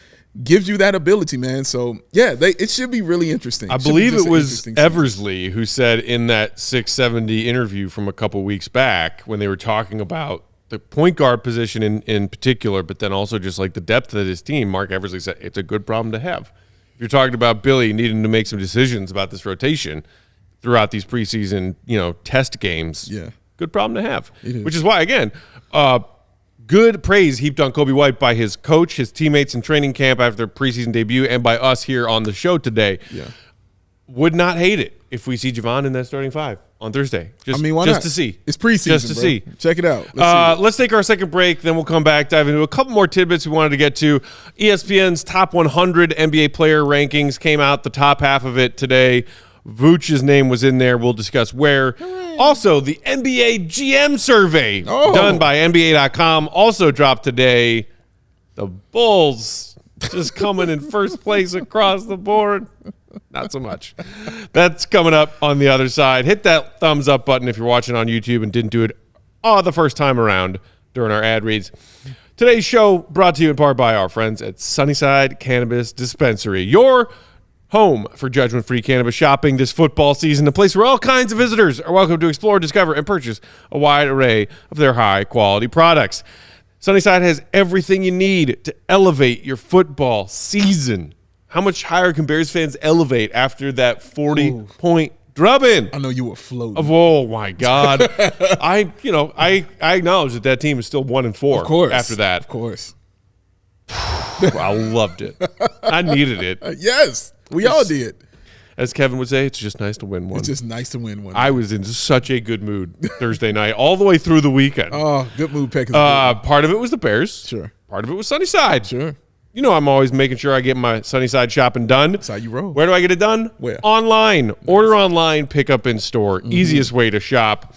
gives you that ability, man. So, yeah, it should be really interesting. I believe it was Eversley who said in that 670 interview from a couple weeks back when they were talking about the point guard position in particular, but then also just like the depth of his team, Mark Eversley said it's a good problem to have. If you're talking about Billy needing to make some decisions about this rotation throughout these preseason, test games, good problem to have. Which is why, again, good praise heaped on Coby White by his coach, his teammates in training camp after their preseason debut, and by us here on the show today. Yeah. Would not hate it if we see Javon in that starting 5 on Thursday. Why not? To see. It's preseason, just to see. Check it out. Let's take our second break, then we'll come back, dive into a couple more tidbits we wanted to get to. ESPN's top 100 NBA player rankings came out, the top half of it today. Vooch's name was in there. We'll discuss where. Also, the NBA GM survey done by NBA.com also dropped today. The Bulls just coming in first place across the board. Not so much. That's coming up on the other side. Hit that thumbs up button if you're watching on YouTube and didn't do it the first time around during our ad reads. Today's show brought to you in part by our friends at Sunnyside Cannabis Dispensary. Your home for judgment-free cannabis shopping this football season, a place where all kinds of visitors are welcome to explore, discover, and purchase a wide array of their high-quality products. Sunnyside has everything you need to elevate your football season. How much higher can Bears fans elevate after that 40-point drubbing? I know you were floating. Oh my God! I acknowledge that team is still 1-4. Of course. After that, of course. I loved it. I needed it. Yes, we all did. As Kevin would say, it's just nice to win one. It's just nice to win one. I was in such a good mood Thursday night, all the way through the weekend. Oh, good mood, Peck. Part of it was the Bears. Sure. Part of it was Sunnyside. Sure. I'm always making sure I get my Sunnyside shopping done. That's how you roll. Where do I get it done? Where? Online. Nice. Order online, pick up in store. Easiest way to shop.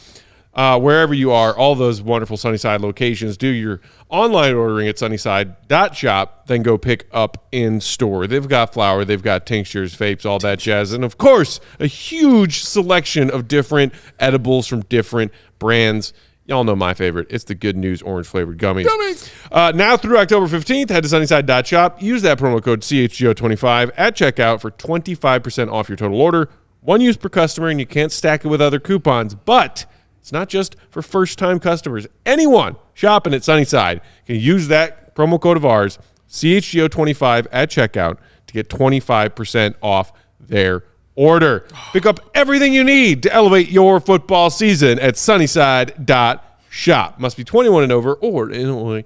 Wherever you are, all those wonderful Sunnyside locations. Do your online ordering at sunnyside.shop, then go pick up in store. They've got flour, they've got tinctures, vapes, all that jazz. And, of course, a huge selection of different edibles from different brands. Y'all know my favorite. It's the Good News orange-flavored gummies. Now through October 15th, head to sunnyside.shop. Use that promo code CHGO25 at checkout for 25% off your total order. One use per customer, and you can't stack it with other coupons. But it's not just for first-time customers. Anyone shopping at Sunnyside can use that promo code of ours, CHGO25, at checkout to get 25% off their order. Pick up everything you need to elevate your football season at sunnyside.shop. Must be 21 and over or an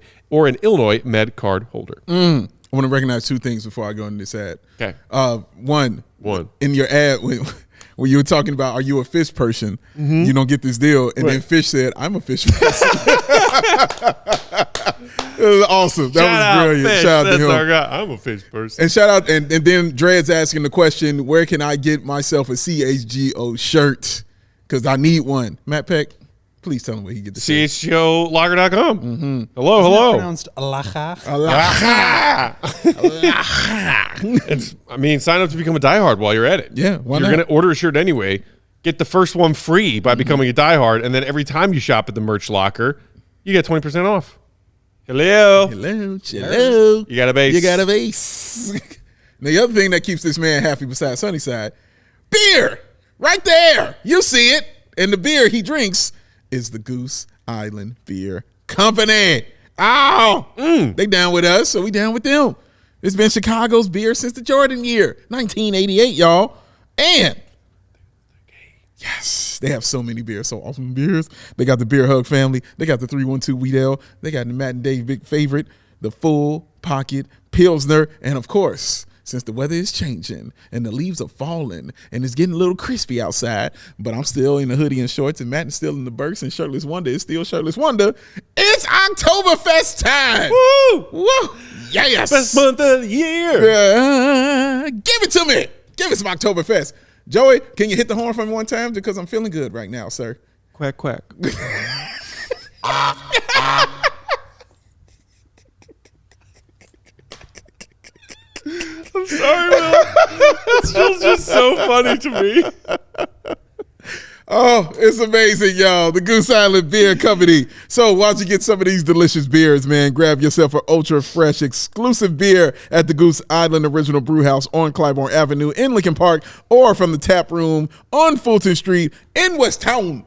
Illinois Med card holder. I want to recognize two things before I go into this ad. Okay. One. One. In your ad, when you were talking about, are you a fish person? You don't get this deal. And then Fish said, I'm a fish person. It was awesome. That was brilliant. Fish. Shout out to him. Our guy. I'm a fish person. And shout out, and then Dred's asking the question, where can I get myself a CHGO shirt? Because I need one. Matt Peck, please tell him where he get the shirt. CHGOLocker.com. Hello. Pronounced alacha. Sign up to become a diehard while you're at it. Yeah, why You're not? going to order a shirt anyway. Get the first one free by becoming a diehard, and then every time you shop at the merch locker, you get 20% off. Hello. Hello. You got a base. You got a base. Now, the other thing that keeps this man happy besides Sunnyside, beer. Right there. You see it. And the beer he drinks is the Goose Island Beer Company. They down with us, so we down with them. It's been Chicago's beer since the Jordan year, 1988, y'all. And yes, they have so many beers, so awesome beers. They got the Beer Hug family. They got the 312 Wheat Ale. They got the Matt and Dave big favorite, the Full Pocket Pilsner. And, of course, since the weather is changing and the leaves are falling and it's getting a little crispy outside, but I'm still in the hoodie and shorts and Matt is still in the Burks and Shirtless Wonder is still Shirtless Wonder, it's Oktoberfest time. Woo! Woo! Yes. Best month of the year. Give it to me. Give us some Oktoberfest. Joey, can you hit the horn for me one time? Because I'm feeling good right now, sir. Quack, quack. I'm sorry, Will. It's just so funny to me. Oh, it's amazing, y'all. The Goose Island Beer Company. So why don't you get some of these delicious beers, man? Grab yourself an ultra fresh exclusive beer at the Goose Island Original Brew House on Clybourne Avenue in Lincoln Park, or from the tap room on Fulton Street in West Town.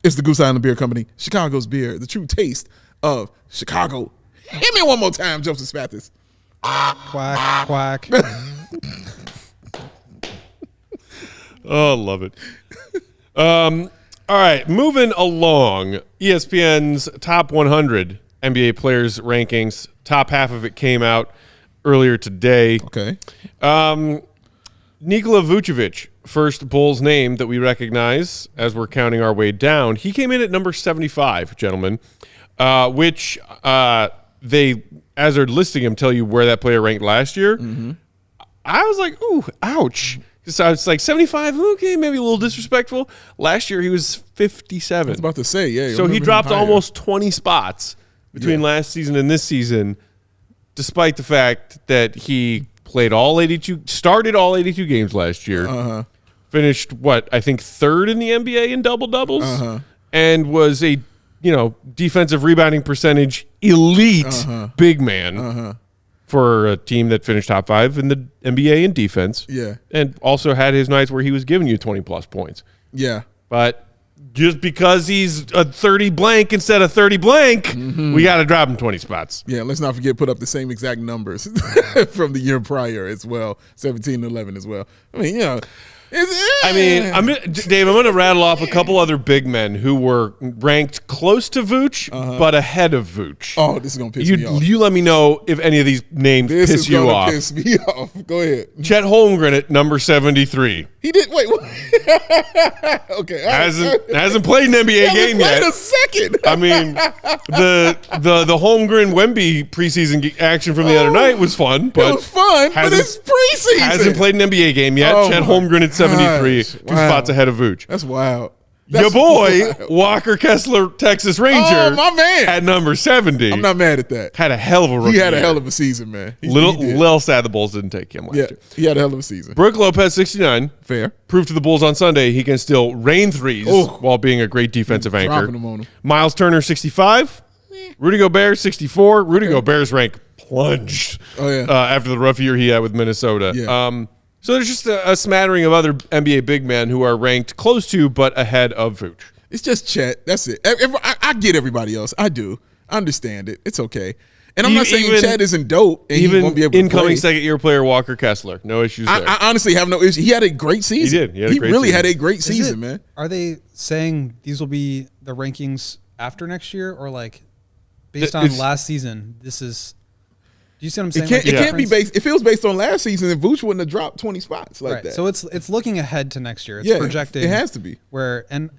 It's the Goose Island Beer Company, Chicago's beer, the true taste of Chicago. Hit me one more time, Joseph Spathis. Quack, quack. Oh, love it. All right, moving along. ESPN's top 100 NBA players rankings. Top half of it came out earlier today. Okay. Nikola Vucevic, first Bulls name that we recognize as we're counting our way down. He came in at number 75, gentlemen, which they, as they're listing him, tell you where that player ranked last year. Mm-hmm. I was like, ooh, ouch. So I was like 75, okay, maybe a little disrespectful. Last year he was 57. I was about to say, yeah. So he dropped almost 20 spots between last season and this season, despite the fact that he played started all 82 games last year, finished I think third in the NBA in double doubles, and was a defensive rebounding percentage elite big man. For a team that finished top 5 in the NBA in defense. Yeah. And also had his nights where he was giving you 20-plus points. Yeah. But just because he's a 30 blank instead of 30 blank, we got to drop him 20 spots. Yeah, let's not forget put up the same exact numbers from the year prior as well, 17 and 11 as well. I mean, Dave, I'm going to rattle off a couple other big men who were ranked close to Vooch, but ahead of Vooch. Oh, this is going to piss me off. You let me know if any of these names piss you off. This is going to piss me off. Go ahead. Chet Holmgren at number 73. He did. Wait. Okay. Hasn't played an NBA game yet. Wait a second. I mean, the Holmgren Wemby preseason action from the other night was fun. But it was fun, but it's preseason. Hasn't played an NBA game yet. Chet Holmgren at 73, two spots ahead of Vooch. That's wild. Your boy, Walker Kessler, Texas Ranger, my man, at number 70. I'm not mad at that. Had a hell of a rookie He had a year. hell of a season, man. Little sad the Bulls didn't take him last year. He had a hell of a season. Brook Lopez, 69. Fair. Proved to the Bulls on Sunday he can still rain threes while being a great defensive anchor. Dropping them on him. Miles Turner, 65. Rudy Gobert, 64. Rudy Gobert's rank plunged after the rough year he had with Minnesota. Yeah. So there's just a smattering of other NBA big men who are ranked close to but ahead of Vooch. It's just Chet. That's it. I get everybody else. I do. I understand it. It's okay. And I'm not saying Chet isn't dope. And Even he won't be able to incoming play. second-year player Walker Kessler, no issues there. I honestly have no issue. He had a great season. He did. He really had a great season, man. Are they saying these will be the rankings after next year, or like based on last season? This is. Do you see what I'm saying? It can't be based. It feels based on last season, and Vooch wouldn't have dropped 20 spots like that. So it's looking ahead to next year. It's projecting. It has to be. And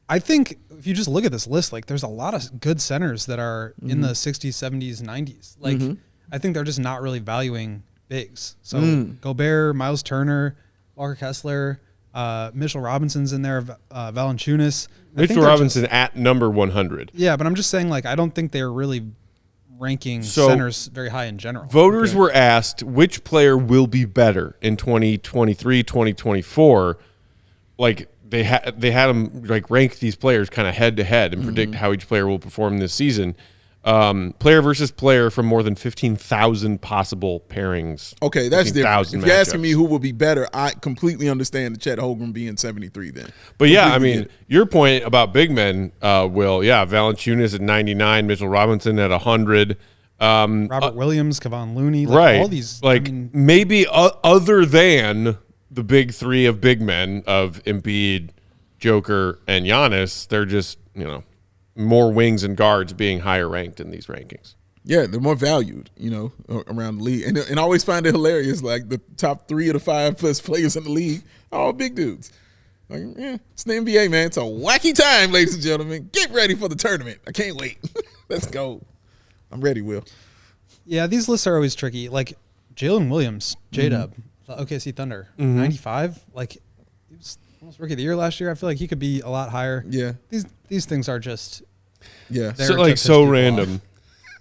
I think if you just look at this list, like there's a lot of good centers that are in the 60s, 70s, 90s. Like I think they're just not really valuing bigs. So Gobert, Miles Turner, Walker Kessler, Mitchell Robinson's in there, Valanciunas. Mitchell Robinson at number 100. Yeah, but I'm just saying, like, I don't think they're really ranking centers very high in general. Voters were asked which player will be better in 2023, 2024. Like they had them like rank these players kind of head to head and predict how each player will perform this season. Player versus player from more than 15,000 possible pairings. Okay, that's different. If matchups. you're asking me who will be better, I completely understand the Chet Holmgren being 73 then. But yeah, I mean, your point about big men, Will, Valanciunas at 99, Mitchell Robinson at 100. Robert Williams, Kevon Looney, like right. all these. Like maybe other than the big three of big men of Embiid, Joker, and Giannis, they're just, more wings and guards being higher ranked in these rankings. Yeah, they're more valued, around the league. And I always find it hilarious, like the top 3 of the 5 best players in the league are all big dudes. Like, it's the NBA, man. It's a wacky time, ladies and gentlemen. Get ready for the tournament. I can't wait. Let's go. I'm ready, Will. Yeah, these lists are always tricky. Like Jalen Williams, J-Dub, the OKC Thunder, 95. Like, he was almost rookie of the year last year. I feel like he could be a lot higher. Yeah. These things are just so random.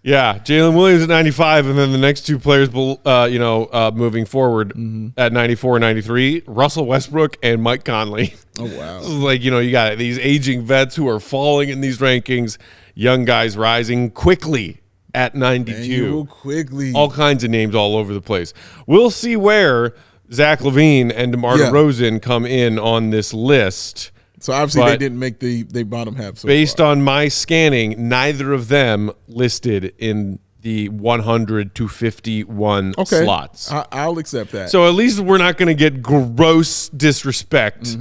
Yeah, Jalen Williams at 95, and then the next two players, moving forward at 94 and 93, Russell Westbrook and Mike Conley. Oh, wow. Like, you got these aging vets who are falling in these rankings, young guys rising quickly at 92. Quickly. All kinds of names all over the place. We'll see where Zach LaVine and DeMar DeRozan come in on this list. So obviously they didn't make the bottom half. Based on my scanning, neither of them listed in the 100 to 51 slots. I'll accept that. So at least we're not going to get gross disrespect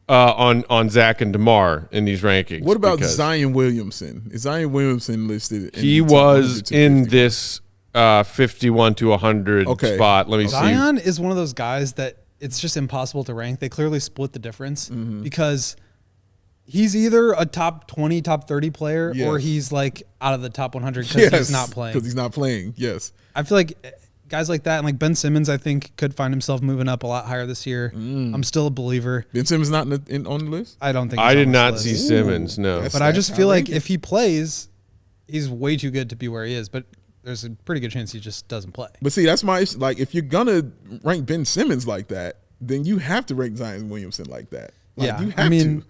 on Zach and DeMar in these rankings. What about Zion Williamson? Is Zion Williamson listed? He was in this 51 to 100 spot. Let me see. Zion is one of those guys that it's just impossible to rank. They clearly split the difference because he's either a top 20, top 30 player or he's like out of the top 100 because he's not playing. Because he's not playing, yes. I feel like guys like that, and like Ben Simmons, I think, could find himself moving up a lot higher this year. I'm still a believer. Ben Simmons not on the list? I don't think I did not see Simmons, no. But I just feel like if he plays, he's way too good to be where he is. But there's a pretty good chance he just doesn't play. But see, that's my issue. Like, if you're gonna rank Ben Simmons like that, then you have to rank Zion Williamson like that. Like, you have to.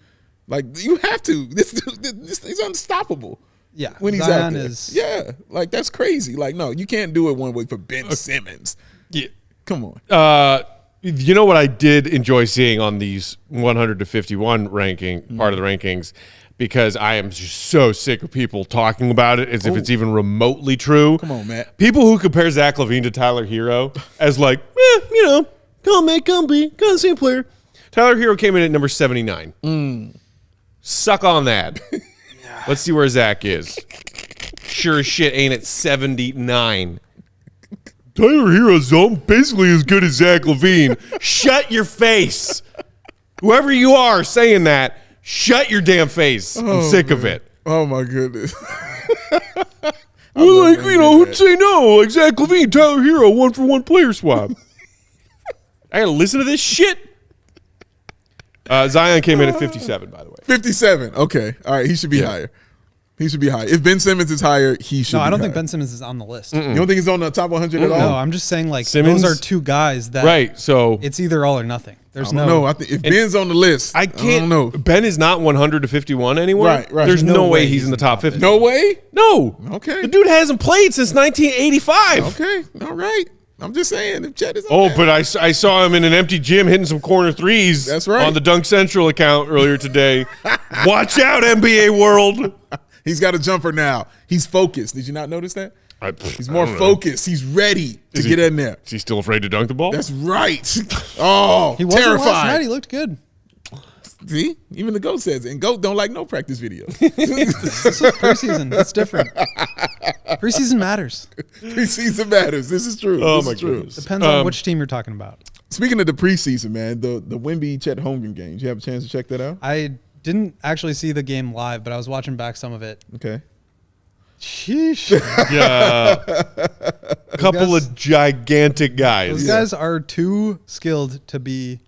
Like, you have to. This is unstoppable. Yeah, when he's Zion out there. Like, that's crazy. Like, no, you can't do it one way for Ben Simmons. Yeah, come on. You know what I did enjoy seeing on these 100 to 51 ranking part of the rankings, because I am just so sick of people talking about it as if it's even remotely true. Come on, Matt. People who compare Zach LaVine to Tyler Hero as like, come on, man, come be the same player. Tyler Hero came in at number 79. Suck on that. Let's see where Zach is. Sure as shit ain't at 79. Tyler Hero's basically as good as Zach LaVine. Shut your face. Whoever you are saying that, shut your damn face. I'm sick of it. Oh, my goodness. Well, like, who'd say no? Like Zach LaVine, Tyler Hero, 1-for-1 player swap. I gotta listen to this shit. Zion came in at 57, by the way. 57. Okay. All right. He should be higher. He should be higher. If Ben Simmons is higher, he should be I don't higher. think Ben Simmons is on the list. You don't think he's on the top 100 at all? No, I'm just saying, like, Simmons? those are two guys that so it's either all or nothing. There's No, I think if Ben's on the list, I can't. don't know. Ben is not 100 to 51 anymore. Right. There's no way he's in the top 50. No way? No. Okay. The dude hasn't played since 1985. Okay. All right. I'm just saying, if Chet is on there. But I saw him in an empty gym hitting some corner threes. That's right. On the Dunk Central account earlier today. Watch out, NBA world. He's got a jumper now. He's focused. Did you not notice that? He's more focused. He's ready to get in there. Is he still afraid to dunk the ball? That's right. Oh, He wasn't terrified. last night. He looked good. See, even the GOAT says it. And GOAT don't like no practice videos. This is preseason. It's different. Preseason matters. Preseason matters. This is true. Oh, This my is true. goodness. Depends on which team you're talking about. Speaking of the preseason, man, the Wemby Chet Holmgren game. Did you have a chance to check that out? I didn't actually see the game live, but I was watching back some of it. Okay. Sheesh. Yeah. A couple guys- of gigantic guys. Those guys are too skilled to be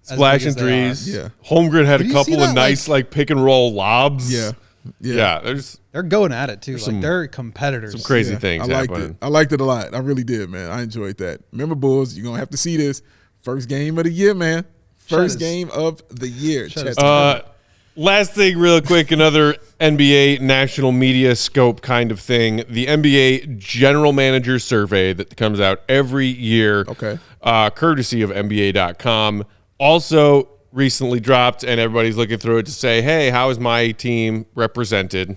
as Splashing big as they are. threes. Yeah. Holmgren had Did a you couple see of that, nice like pick and roll lobs. Yeah. Yeah. There's They're going at it too. Like some- they're competitors. some crazy Yeah, things I liked happening. it. I liked it a lot. I really did, man. I enjoyed that. Remember, Bulls, you're going to have to see this. First game of the year, man. First is- game of the year. Chet is Chet. Last thing, real quick, another NBA national media scope kind of thing. The NBA General Manager Survey that comes out every year, Okay. Courtesy of NBA.com, also recently dropped, and everybody's looking through it to say, hey, how is my team represented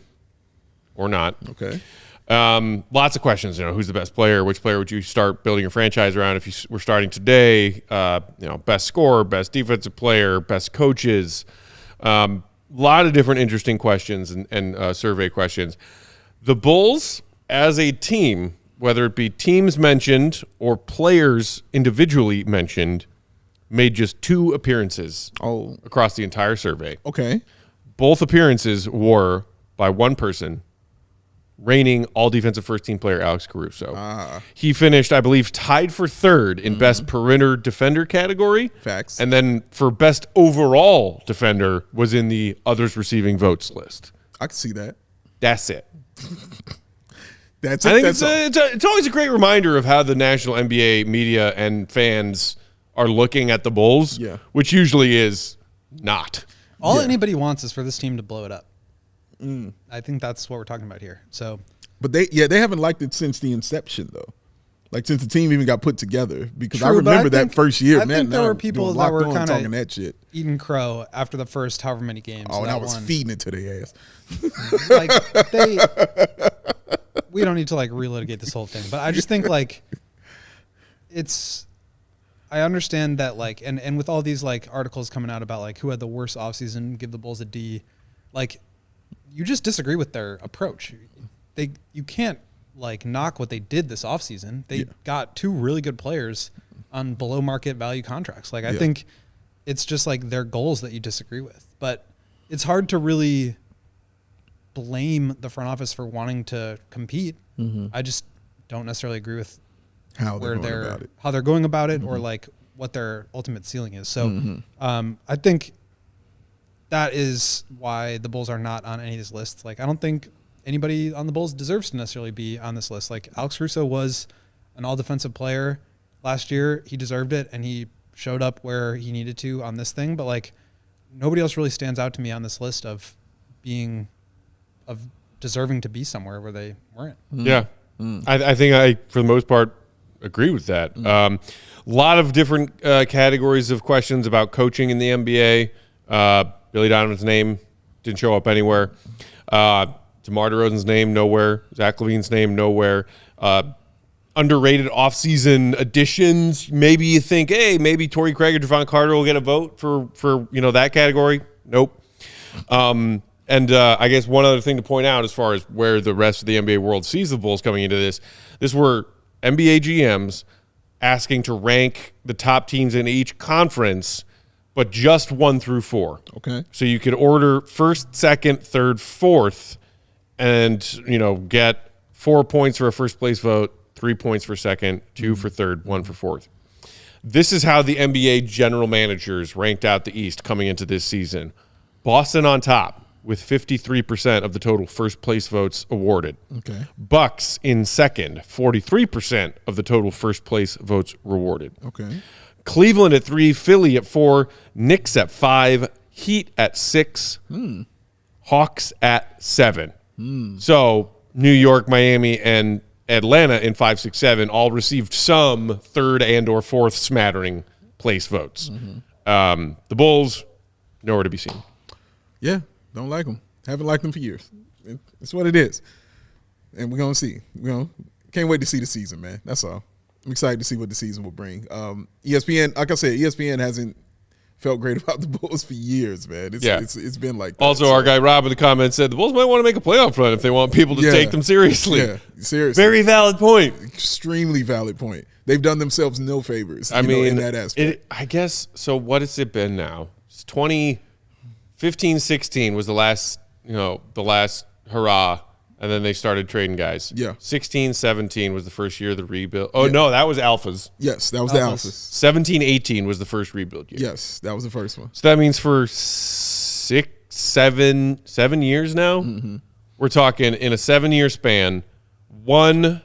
or not? Okay. Lots of questions. Who's the best player? Which player would you start building your franchise around if you were starting today? Best scorer, best defensive player, best coaches. Lot of different interesting questions and survey questions. The Bulls, as a team, whether it be teams mentioned or players individually mentioned, made just 2 appearances Oh, across the entire survey. okay. Both appearances were by one person, reigning all-defensive first-team player Alex Caruso. He finished, I believe, tied for 3rd in best perimeter defender category. Facts. And then for best overall defender was in the others receiving votes list. I can see that. That's it. That's I it. think That's all. it's always a great reminder of how the national NBA media and fans are looking at the Bulls, Yeah. which usually is not. All anybody wants is for this team to blow it up. I think that's what we're talking about here. So But they haven't liked it since the inception, though. Like since the team even got put together, because I True, but remember that think- first year, I man. think there now were I'm people doing that were Locked On kinda- talking that shit. eating crow after the first however many games. Oh, and that I was won. feeding it to their ass. Like we don't need to like relitigate this whole thing, but I just think like I understand that like and with all these like articles coming out about like who had the worst offseason, give the Bulls a D, like you just disagree with their approach. You can't like knock what they did this offseason. They got 2 really good players on below market value contracts. Like I think it's just like their goals that you disagree with. But it's hard to really blame the front office for wanting to compete. I just don't necessarily agree with How where they're going about it. how they're going about it or like what their ultimate ceiling is. So I think that is why the Bulls are not on any of these lists. Like I don't think anybody on the Bulls deserves to necessarily be on this list. Like Alex Caruso was an all defensive player last year. He deserved it and he showed up where he needed to on this thing. But like nobody else really stands out to me on this list of deserving to be somewhere where they weren't. Yeah. I think I, for the most part, agree with that. A lot of different categories of questions about coaching in the NBA. Billy Donovan's name didn't show up anywhere. DeMar DeRozan's name, nowhere. Zach LaVine's name, nowhere. Underrated offseason additions. Maybe you think, hey, maybe Torrey Craig or Javon Carter will get a vote for that category. Nope. And I guess one other thing to point out as far as where the rest of the NBA world sees the Bulls coming into this were NBA GMs asking to rank the top teams in each conference, but just 1 through 4. Okay. So you could order first, second, third, fourth, and get 4 points for a first place vote, 3 points for second, 2 for third, 1 for fourth. This is how the NBA general managers ranked out the East coming into this season. Boston on top with 53% of the total first place votes awarded. Okay. Bucks in second, 43% of the total first place votes rewarded. Okay. Cleveland at 3, Philly at 4, Knicks at 5, Heat at 6, Hawks at 7. So New York, Miami, and Atlanta in 5, 6, 7 all received some third and or fourth smattering place votes. The Bulls, nowhere to be seen. Yeah. Don't like them. Haven't liked them for years. It's what it is. And we're going to see. Can't wait to see the season, man. That's all. I'm excited to see what the season will bring. ESPN, like I said, ESPN hasn't felt great about the Bulls for years, man. It's been like that. Also, our guy Rob in the comments said the Bulls might want to make a playoff run if they want people to take them seriously. Yeah, seriously. Very valid point. Extremely valid point. They've done themselves no favors. In that aspect. I guess. So what has it been now? It's 2015-16 was the last hurrah, and then they started trading guys. Yeah. 16-17 was the first year of the rebuild. Oh no, that was Alphas. Yes, that was the Alphas. 17-18 was the first rebuild year. Yes, that was the first one. So that means for 7 years now, we're talking in a 7-year span, 1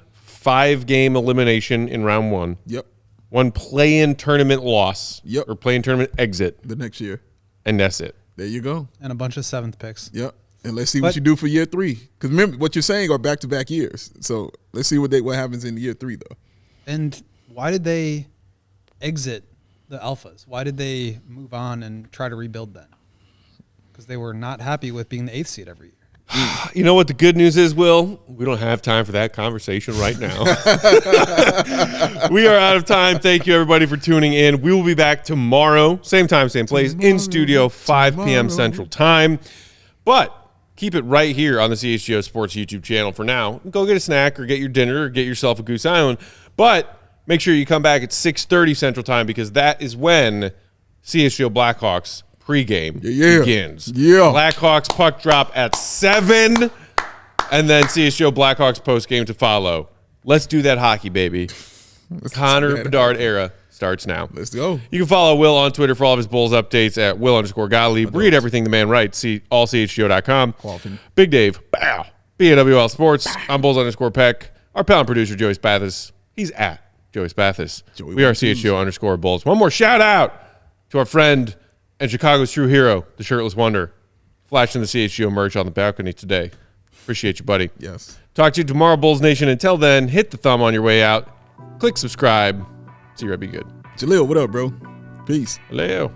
5-game elimination in round 1. Yep. 1 play-in tournament loss. Yep. Or play-in tournament exit. The next year. And that's it. There you go. And a bunch of 7th picks. Yep. And let's see what you do for year 3. Because remember, what you're saying are back-to-back years. So let's see what happens in year 3, though. And why did they exit the Alphas? Why did they move on and try to rebuild then? Because they were not happy with being the 8th seed every year. You know what the good news is, Will? We don't have time for that conversation right now. We are out of time. Thank you, everybody, for tuning in. We will be back tomorrow, same time, same place, in studio, 5 p.m. Central Time. But keep it right here on the CHGO Sports YouTube channel for now. Go get a snack or get your dinner or get yourself a Goose Island. But make sure you come back at 6:30 Central Time because that is when CHGO Blackhawks pregame begins. Yeah. Blackhawks puck drop at 7, and then CHGO Blackhawks postgame to follow. Let's do that hockey, baby. Connor Bedard era starts now. Let's go. You can follow Will on Twitter for all of his Bulls updates at Will_Gottlieb. Read everything the man writes. See allchgo.com. Big Dave, bow. BAWL Sports. I'm Bulls_Peck. Our pal and producer, Joey Spathis. He's at Joey Spathis. We are CHGO_Bulls. One more shout out to our friend and Chicago's true hero, the Shirtless Wonder, flashing the CHGO merch on the balcony today. Appreciate you, buddy. Yes. Talk to you tomorrow, Bulls Nation. Until then, hit the thumb on your way out. Click subscribe. See you, be good. Jaleel, what up, bro? Peace. Hello.